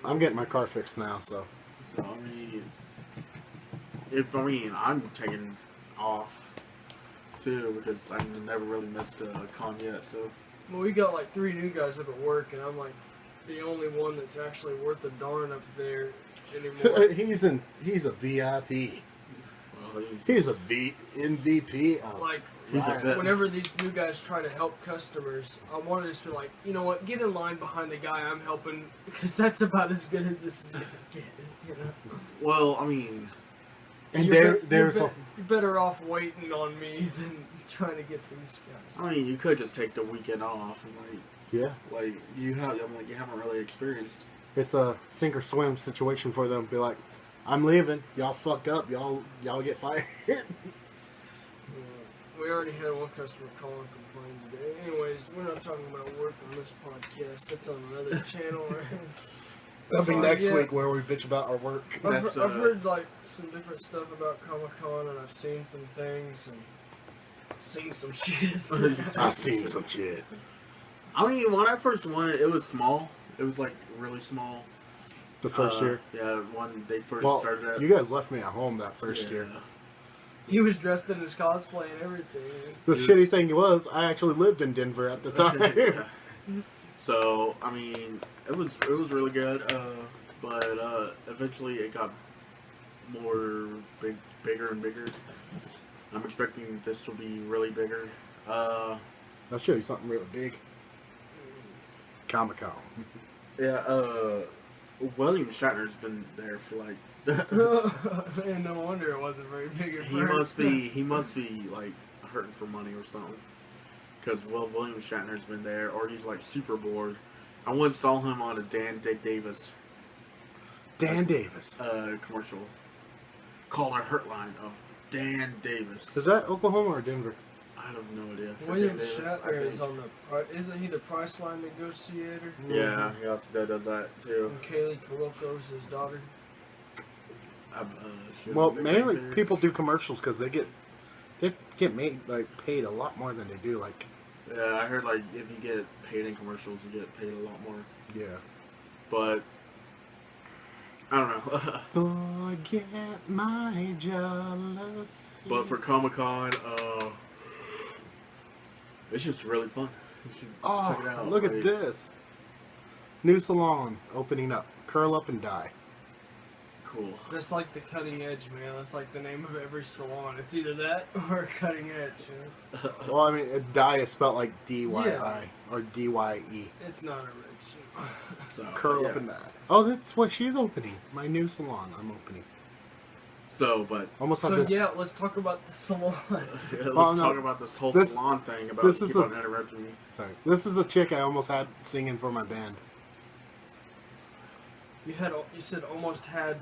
I'm getting my car fixed now, so. So I'm taking off too because I never really missed a con yet. So Well, we got like 3 new guys up at work, and I'm like the only one that's actually worth a darn up there anymore. he's a VIP. well, He's a MVP. Like, He's a vet. whenever these new guys try to help customers, I want to just be like, you know what, get in line behind the guy I'm helping, because that's about as good as this is going to get, you know? well, I mean, And You're there's better off waiting on me than trying to get these guys. I mean, you could just take the weekend off and yeah, like you have. I'm like, you haven't really experienced. it's a sink or swim situation for them. Be like, I'm leaving. Y'all fuck up. Y'all get fired. We already had one customer call and complain today. Anyways, we're not talking about work on this podcast. That's on another channel, right? That'll be next Yeah. week where we bitch about our work. That's, I've heard like some different stuff about Comic-Con, and I've seen some things and seen some shit. I've seen some shit. I mean, when I first went, it was small. It was like really small. The first year? Yeah, when they first Well, started it. you guys left me at home that first year. He was dressed in his cosplay and everything. The shitty thing was, I actually lived in Denver at the time. Yeah. So, I mean, it was really good, but eventually it got bigger and bigger. I'm expecting this will be really bigger. I'll show you something really big. Comic-Con. Yeah, William Shatner's been there for like. And no wonder it wasn't very big at first. He must be like hurting for money or something. Because William Shatner's been there, or he's like super bored. I once saw him on a Dan Davis. Dan Davis. Commercial. Caller Hurtline of Dan Davis. Is that Oklahoma or Denver? I have no idea. William Shatner is on the. Isn't he the Priceline negotiator? Yeah, he also does that too. And Kaylee Cuoco's his daughter. Well, mainly people do commercials because they get made paid a lot more than they do like. Yeah, I heard like if you get paid in commercials, you get paid a lot more. Yeah. But I don't know. Forget my jealousy. But for Comic-Con, it's just really fun. You should check it out. Look at this. New salon opening up. Curl up and die. Cool. That's like the cutting edge, man. That's like the name of every salon. It's either that or cutting edge. You know? Well, I mean, die is spelled like D-Y-I or D-Y-E. It's not original. So, Curl up and die. Oh, that's what she's opening. My new salon I'm opening. So, but... Yeah, let's talk about the salon. Let's talk about this whole salon thing about keep on interrupting me. Sorry. This is a chick I almost had singing for my band. You said almost had,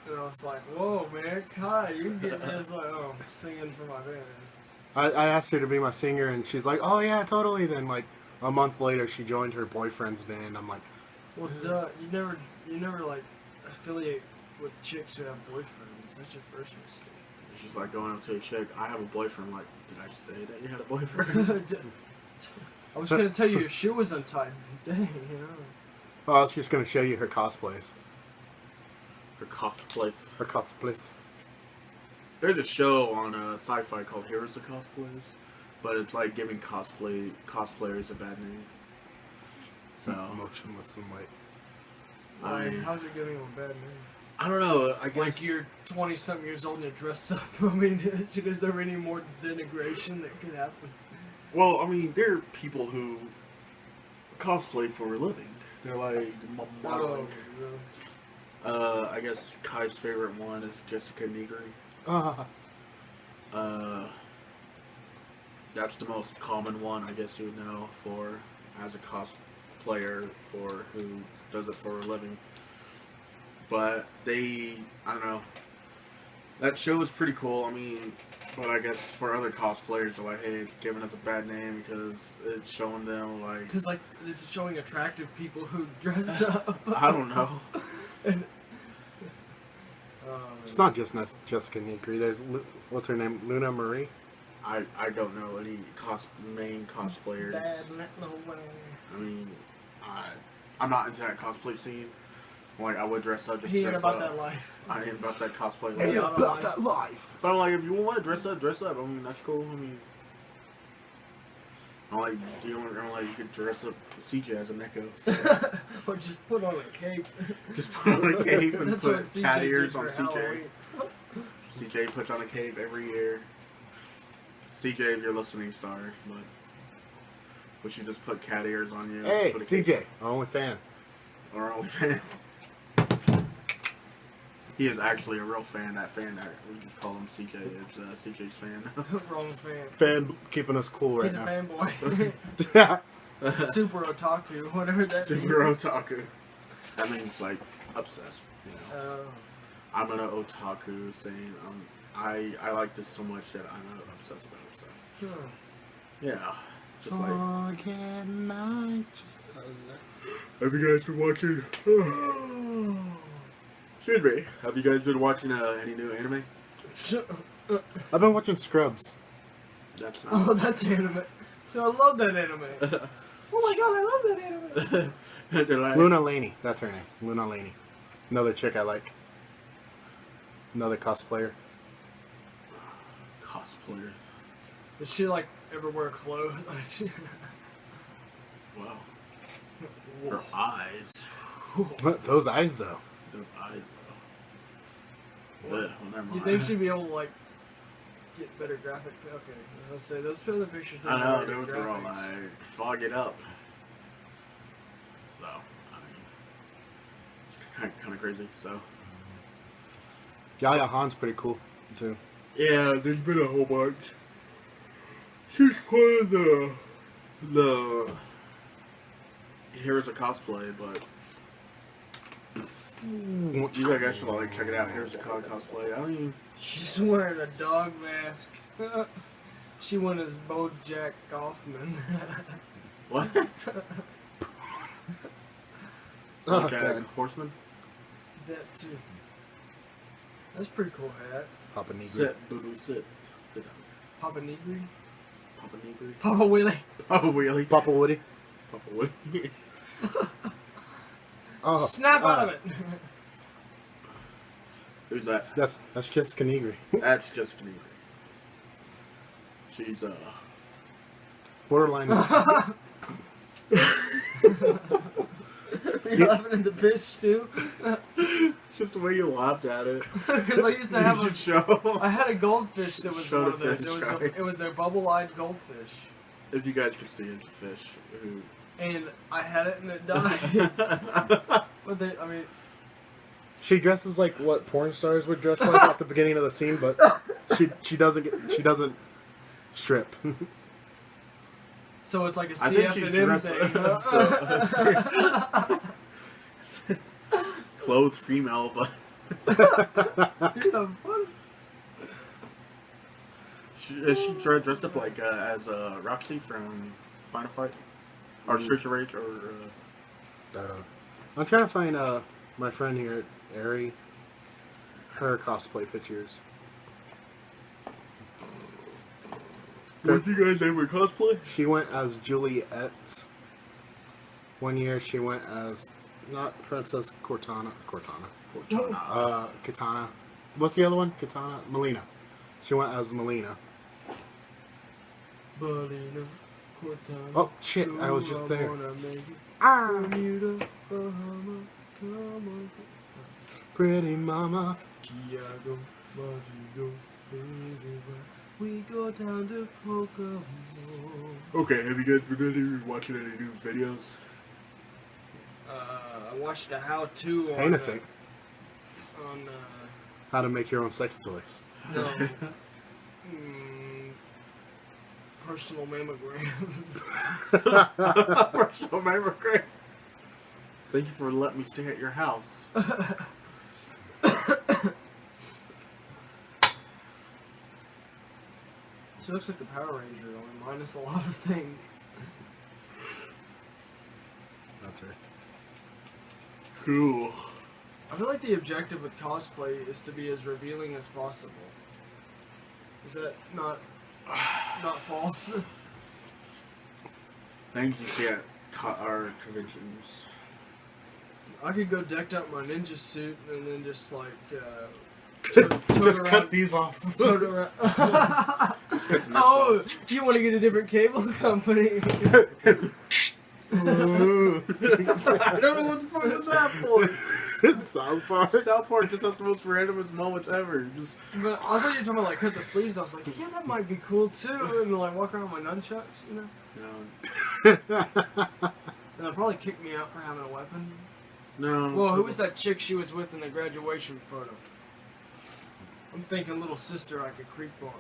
and I was like, whoa, man, Kai, you're getting it. It's like, oh, I'm singing for my band. I asked her to be my singer, and she's like, oh, yeah, totally. Then, like, a month later, she joined her boyfriend's band. I'm like... Well, you never, like, affiliate with chicks who have boyfriends. That's your first mistake. It's just like going up to a chick, I have a boyfriend. Like, did I say that you had a boyfriend? I was going to tell you your shoe was untied. Dang, you know. Oh, I was just going to show you her cosplays. Her cosplays. Her cosplays. There's a show on Sci-Fi called Heroes of Cosplays, but it's like giving cosplayers a bad name. So Motionless and white. How's it giving them a bad name? I don't know. I guess like you're 20-something years old and you dress up. I mean, is there any more denigration that could happen? Well, I mean, there are people who cosplay for a living. They're like modeling. Really? I guess Kai's favorite one is Jessica Negri. That's the most common one, I guess you would know, for as a cosplayer for who does it for a living. But I don't know. That show is pretty cool. I mean, but I guess for other cosplayers, they're like, hey, it's giving us a bad name because it's showing them like. Because like it's showing attractive people who dress up. I don't know. It's not just Jessica Negri. There's what's her name, Luna Marie. I don't know any main cosplayers. I mean, I'm not into that cosplay scene. Like, I would dress up. He ain't about that life. I ain't about that cosplay life. Ain't about that life. But I'm like, if you want to dress up, dress up. I mean, that's cool. I mean, I'm like, you could dress up CJ as a Neko. So. Or just put on a cape. Just put on a cape and put cat ears on CJ. Halloween. CJ puts on a cape every year. CJ, if you're listening, sorry, but we should just put cat ears on you. Hey, CJ, our only fan. Our only fan. He is actually a real fan. That fan, we just call him CJ. It's CJ's fan. Wrong fan. Fan keeping us cool right He's now. He's a fanboy. Super otaku, whatever that means. Super otaku. That means like obsessed. You know. I'm an otaku saying I like this so much that I'm obsessed about it. So yeah, just like. Have you guys been watching? Excuse me. Have you guys been watching any new anime? I've been watching Scrubs. That's not. Oh, that's anime. So I love that anime. Oh my god, I love that anime. Luna Laney. That's her name. Luna Laney. Another chick I like. Another cosplayer. Cosplayers. Does she like ever wear clothes? Wow. Her eyes. What? Those eyes, though. Those eyes, though. Yeah, well, never mind. You think she'd be able to like get better graphic? Okay, let's say those other pictures. I know, better those are all graphics. like fog it up. So, I mean, it's kind of crazy. So, Yaya Han's pretty cool too. yeah, there's been a whole bunch. She's part of the here's a cosplay, but you guys should like check it out. Here's a cosplay. I mean, She's wearing a dog mask. She went as BoJack Kaufman. what? Oh, Okay, God. Horseman. That too. That's a pretty cool hat. Papa Negri. Sit, boo boo, sit. Sit down. Papa Negri. Papa Negri. Papa Willie. Papa Wheelie. Papa Woody. Papa Wheelie. Oh, Snap out of it. Who's that? That's Jessica Negri. That's just Negri. She's Borderline. You laughing at the fish too? just the way you laughed at it. Because I used to have You a. should show. I had a goldfish that was Show one the of those. fish, It was a bubble-eyed goldfish, If you guys could see, it's a fish who. and I had it and it died. But they, I mean, She dresses like what porn stars would dress like at the beginning of the scene, but she doesn't strip. so it's like a I think CF she's and M dressed. thing. Clothed female, but Yeah, what? is she dressed up like as Roxy from Final Fight or Streets of Rage or? I'm trying to find my friend here at Ari, her cosplay pictures. What you guys ever cosplay? She went as Juliet. One year she went as not Princess Cortana. Katana. What's the other one? Katana. Melina. She went as Melina. Balina, Cortana, Oh shit! I was just there. Bermuda, Bahama, come on. Pretty mama. Tiago, Montego, we go down to Kokomo. Okay, have you guys been watching any new videos? I watched a how-to on HayNahSaint. on How to make your own sex toys. no personal mammograms. Personal mammogram. Thank you for letting me stay at your house. She looks like the Power Ranger, only minus a lot of things. That's her. Cool. I feel like the objective with cosplay is to be as revealing as possible. Is that not false? Things you see at our conventions. I could go decked out in my ninja suit and then just like Just cut these off. tote around. Let's cut the next Oh, do you want to get a different cable company? I don't know what the fuck was that for. South Park. South Park just has the most randomest moments ever. Just But I thought you were talking about like cut the sleeves. I was like, yeah, that might be cool too. And like walk around with my nunchucks, you know. And they'll probably kick me out for having a weapon. no. Whoa, who was that chick she was with in the graduation photo? I'm thinking little sister I could creep on.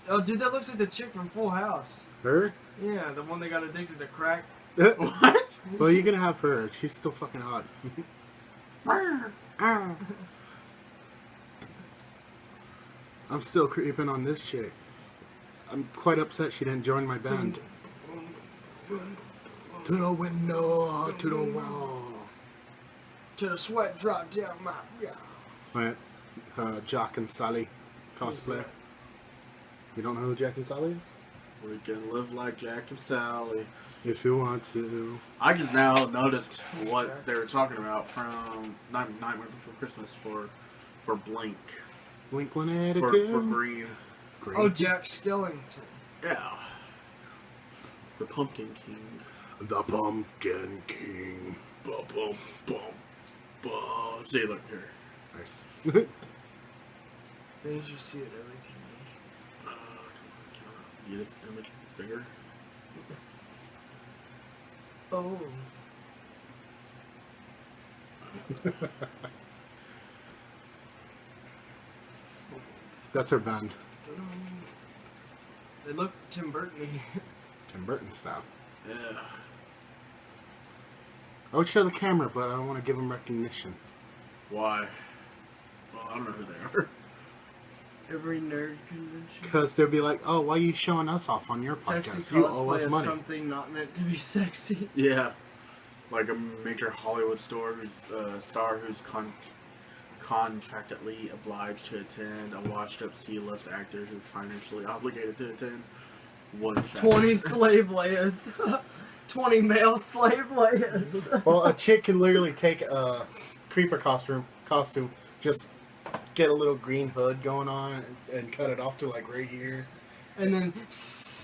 Oh, dude, that looks like the chick from Full House. Her? Yeah, the one that got addicted to crack. What? Well, you're gonna have her. She's still fucking hot. I'm still creeping on this chick. I'm quite upset she didn't join my band. To the window, to the wall. To the sweat drop down my Right, Jack and Sally cosplay. You don't know who Jack and Sally is? We can live like Jack and Sally. If you want to. I just now noticed what they were talking about from Nightmare Before Christmas for Blink. Blink 182. For Green. Green. Oh, Jack Skellington. Yeah. The Pumpkin King. The Pumpkin King. Bum, bum, bum, bum. See, look here. Nice. Things you see at every convention. Come on. Get this image bigger. Oh. That's her band. They look Tim Burton-y. Tim Burton style. Yeah. I would show the camera, but I don't want to give them recognition. Why? Well, I don't know who they are. Every nerd convention. Because they'll be like, oh, why are you showing us off on your Sexy podcast? You owe cosplay us of money. something not meant to be sexy. Yeah. Like a major Hollywood star who's contractually obliged to attend, a washed-up C-list actor who's financially obligated to attend. 20 slave Leias. 20 male slave Leias. Well, a chick can literally take a creeper costume, just get a little green hood going on and cut it off to like right here. And then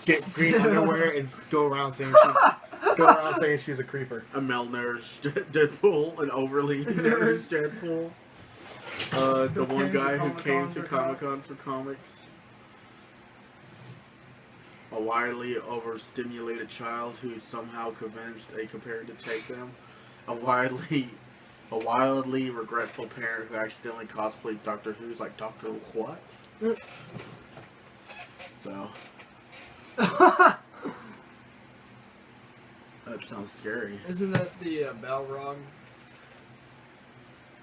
Get green underwear and go around saying she's a creeper. A malnourished Deadpool, an overly nourished Deadpool. The one guy who came to Comic-Con for comics. A wildly overstimulated child who somehow convinced a companion to take them. A wildly regretful parent who accidentally cosplayed Doctor Who's like Doctor What? So that sounds scary. Isn't that the Balrog?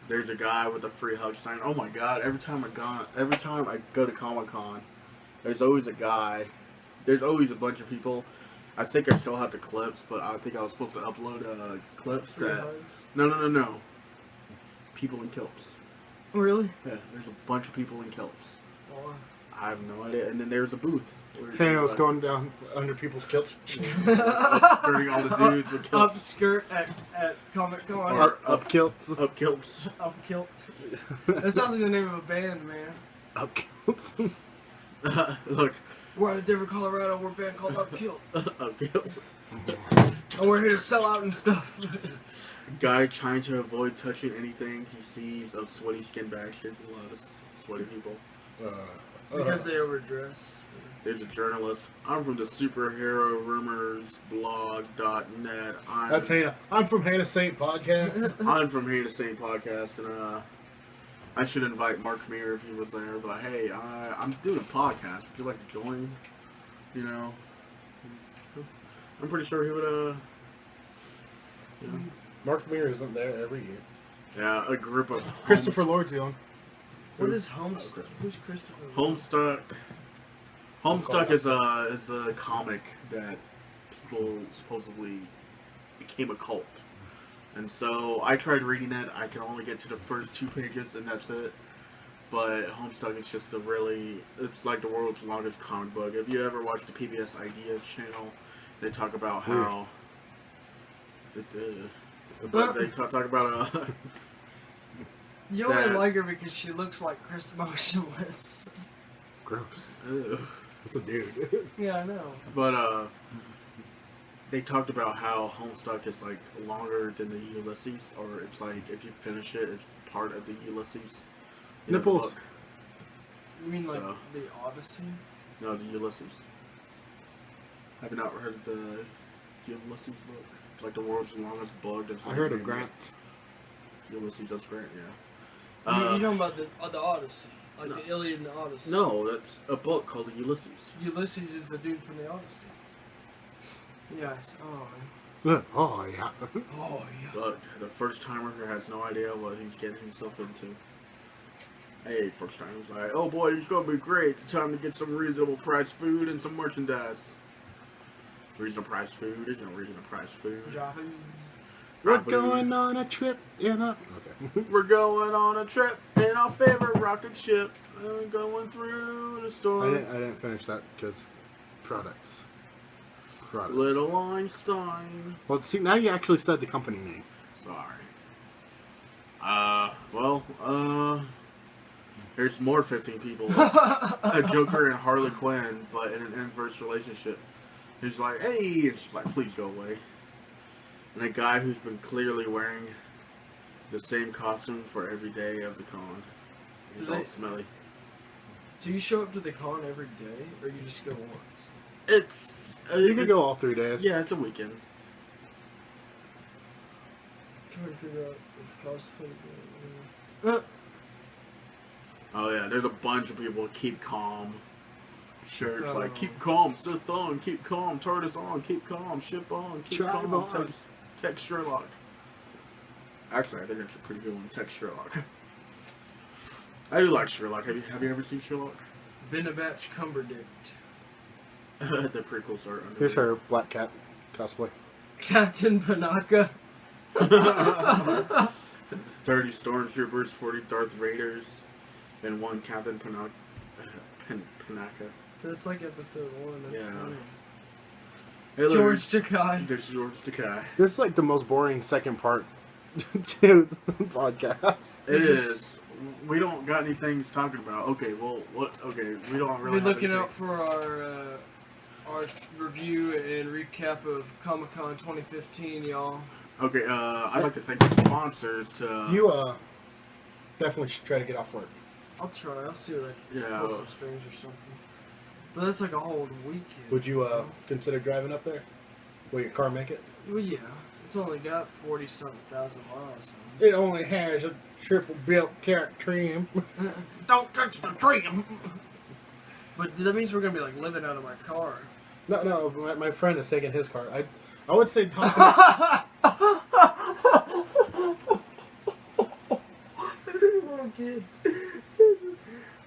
There's a guy with a free hug sign. Oh my god! Every time I go to Comic-Con, there's always a guy. There's always a bunch of people. I think I still have the clips, but I think I was supposed to upload clips Free that. hugs? No. People in kilts. Really? Yeah, there's a bunch of people in kilts. Or I have no idea. And then there's a booth. Hey, no, it's going down under people's kilts. Skirting all the dudes with kilts. up skirt at Comic-Con. Or Up kilts. Up kilts. Up kilt. That sounds like the name of a band, man. Up kilts. Look. We're out of Denver, Colorado. We're a band called Up Kilt. Up kilts. And we're here to sell out and stuff. Guy trying to avoid touching anything he sees of sweaty skin bags. There's a lot of sweaty people. Because they overdress. There's a journalist. I'm from the superhero rumors blog.net. That's Hannah. I'm from HayNahSaint Podcast. I'm from HayNahSaint Podcast, and I should invite Mark Meir if he was there. But hey, I'm doing a podcast. Would you like to join? You know, I'm pretty sure he would. You know. Mark Meir isn't there every year. Yeah, a group of Christopher Lord's on. What is Homestuck? Who's Christopher? Homestuck. Homestuck is a comic that people supposedly became a cult, and so I tried reading it. I can only get to the first 2 pages, and that's it. But Homestuck is just it's like the world's longest comic book. If you ever watch the PBS Idea channel, they talk about how. But they talk about You only that- like her because she looks like Chris Motionless. Gross. Ugh. That's a dude. Yeah, I know. But they talked about how Homestuck is like longer than the Ulysses, or it's like if you finish it, it's part of the Ulysses. You know, the Nipples. book. You mean like So- the Odyssey? No, the Ulysses. Have you not heard of the Ulysses book? It's like the world's longest book. That's I like heard of maybe- Grant. Ulysses, that's Grant, yeah. You talking about the Odyssey? Like no. the Iliad and the Odyssey? No, that's a book called the Ulysses. Ulysses is the dude from the Odyssey. Yes. Oh, man. Oh, yeah. Oh, yeah. Look, the first timer who has no idea what he's getting himself into. Hey, first timer's like, oh boy, it's gonna be great. It's time to get some reasonable price food and some merchandise. Reasonable price food? There's no reasonable price food. Joffin. We're going on a trip in a... Okay. We're going on a trip in our favorite rocket ship. And going through the I storm. didn't finish that because products. Products. Little Einstein. Well, see, now you actually said the company name. Sorry. There's more 15 people. A Joker and Harley Quinn, but in an inverse relationship. He's like, hey, and she's like, please go away. And a guy who's been clearly wearing the same costume for every day of the con. He's all smelly. So you show up to the con every day, or you just go once? It's... you can go all 3 days. Yeah, it's a weekend. I'm trying to figure out if cosplay... Oh yeah, there's a bunch of people keep calm. Shirts like keep calm, Sith on, keep calm, TARDIS on, keep calm, ship on, keep calm, on. text Sherlock. Actually, I think that's a pretty good one, text Sherlock. I do like Sherlock. Have you ever seen Sherlock? Benabatch Cumberdict. The prequels are underrated. Here's her Black Cat cosplay. Captain Panaka. 30 Stormtroopers, 40 Darth Raiders, and 1 Captain Panaka. That's like episode 1. That's funny. Hey, George Takei. There's George Takei. This is like the most boring second part to the podcast. It is. We don't got any things talking about. Okay, well, what? Okay, we don't really. We're looking out for our review and recap of Comic-Con 2015, y'all. Okay, I'd like to thank the sponsors to... You, definitely should try to get off work. I'll try. I'll see what I can Yeah. pull some strings or something. But that's like a whole weekend. Would you, consider driving up there? Will your car make it? Well, yeah. It's only got 40-something thousand miles. It only has a triple-built carrot trim. Don't touch the trim! But that means we're going to be, like, living out of my car. No, my friend is taking his car. I would say hop Little kid.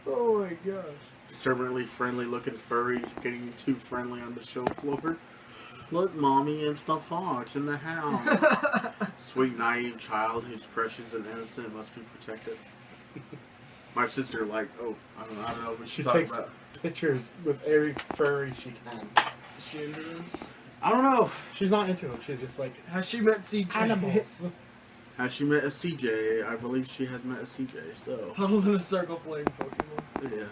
Oh my gosh. Disturbingly friendly-looking furries getting too friendly on the show floor. Look, Mommy, it's the fox in the house. Sweet, naive child who's precious and innocent must be protected. My sister, like, oh, I don't know what she she's takes talking about. pictures with every furry she can. Is she into this? I don't know. She's not into them. She's just like Has she met CJ? animals. Has she met a CJ? I believe she has met a CJ, so... Huddled in a circle playing Pokemon. Yeah.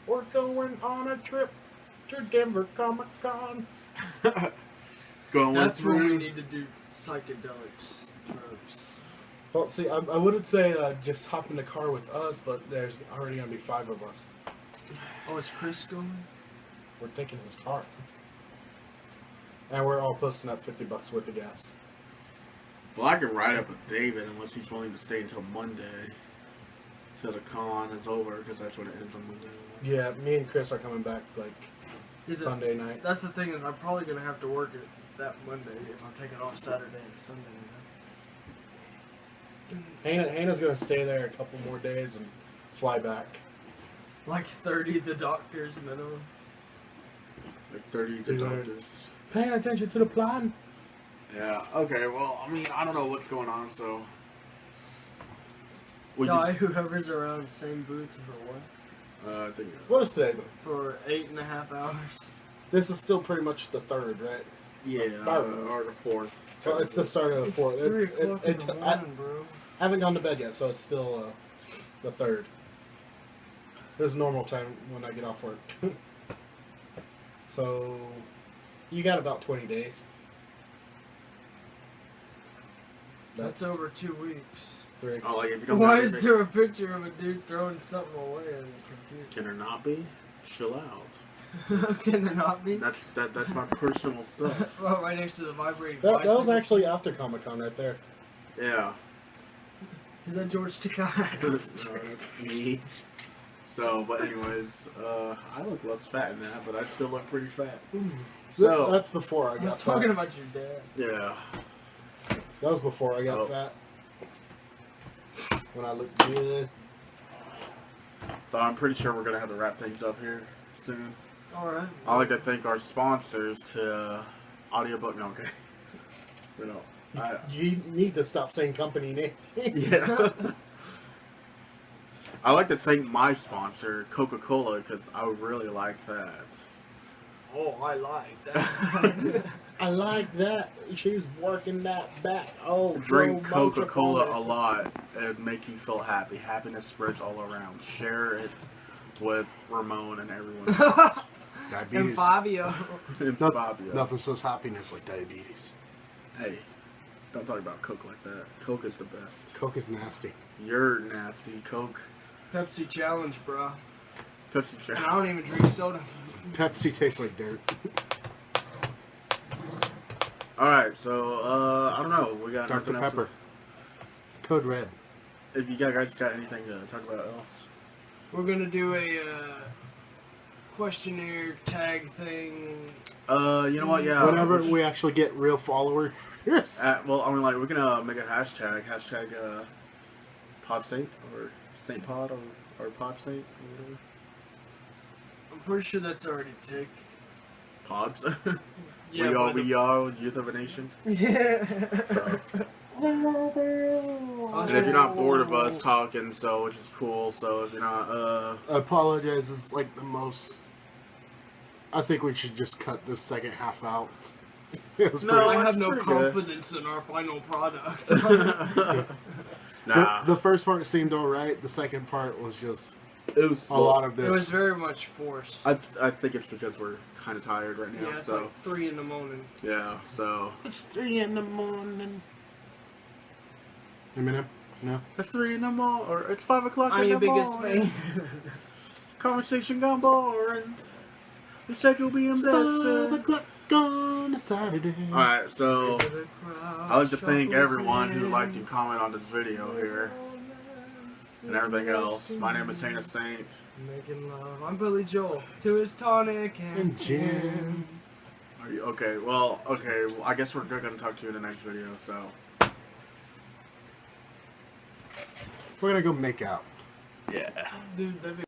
We're going on a trip to Denver Comic Con. Going That's through... where we need to do psychedelic strokes. Well, see, I wouldn't say just hop in the car with us, but there's already going to be 5 of us. Oh, is Chris going? We're taking his car. And we're all posting up $50 worth of gas. Well, I can ride up with David unless he's willing to stay until Monday. Till the con is over, because that's when it ends on Monday. Yeah, me and Chris are coming back, like, Sunday night. That's the thing, is I'm probably going to have to work it that Monday if I'm taking off Saturday and Sunday. Hannah's going to stay there a couple more days and fly back. Like 30 the doctors minimum. Like 30 He's doctors. Paying attention to the plan. Yeah, okay, well, I mean, I don't know what's going on, so... Guy who hovers around the same booth for what? I think... What is today, though? For 8.5 hours. This is still pretty much the 3rd, right? Yeah, or the 4th. Well, it's the start of the 4th. It's 3 o'clock in the morning, bro. I haven't gone to bed yet, so it's still the 3rd. This is normal time when I get off work. So, you got about 20 days. That's over 2 weeks. 3. Oh, like if you don't Why have is anything- there a picture of a dude throwing something away on the computer? Can there not be? Chill out. Can there not be? That's my personal stuff. Well, right next to the vibrating That was bicycles. actually after Comic-Con right there. Yeah. Is that George Takei? Me. So, but anyways, I look less fat in that, but I still look pretty fat. So That's before I I got was fat. talking about your dad. yeah. That was before I got Oh. fat. When I looked good. So I'm pretty sure we're gonna have to wrap things up here soon. Alright. I'd like to thank our sponsors to Audiobook. No, okay. We don't. You need to stop saying company name. Yeah. I'd like to thank my sponsor, Coca-Cola, because I really like that. Oh, I like that. I like that. She's working that back. Oh, Drink throw motor Coca-Cola on a it. lot. It'd make you feel happy. Happiness spreads all around. Share it with Ramon and everyone else. And Diabetes. Fabio. And Not- Fabio. Nothing says happiness like diabetes. Hey, don't talk about Coke like that. Coke is the best. Coke is nasty. You're nasty. Coke. Pepsi challenge, bro. Pepsi And I Challenge. don't even drink soda. Pepsi tastes like dirt. Alright, so, I don't know. We got Dr. nothing else Pepper. Code Red. If you guys got anything to talk about else. We're gonna do a questionnaire tag thing. You know what? Yeah. Whenever we actually get real followers. Yes. Well, I mean, like, we can make a hashtag Pod Saint or Saint Pod or Pod Saint or whatever. I'm pretty sure that's already taken. Pods. Yeah, we all youth of a nation. Yeah. So. And if you're not bored of us talking, so which is cool. So if you're not, Apologize is like the most. I think we should just cut this second half out. It was No, pretty- I have it's no pretty good. confidence in our final product. nah, The first part seemed alright. The second part was just it was a lot of this. It was very much forced. I think it's because we're kind of tired right now. Yeah, it's so like 3 in the morning. yeah, so It's 3 in the morning. Eminem? No. it's 3 in the morning, or it's 5 o'clock I'm in your the biggest morning. fan. Conversation gone boring. You said you'll be in bed 5 soon. o'clock on a Saturday. Alright, so I'd like to thank everyone who liked and comment on this video here and everything else. My name is HayNahSaint. Making love. I'm Billy Joel to his tonic and And gin. Jim. Are you okay? Well, I guess we're gonna talk to you in the next video. So We're gonna go make out. yeah. Dude, that'd be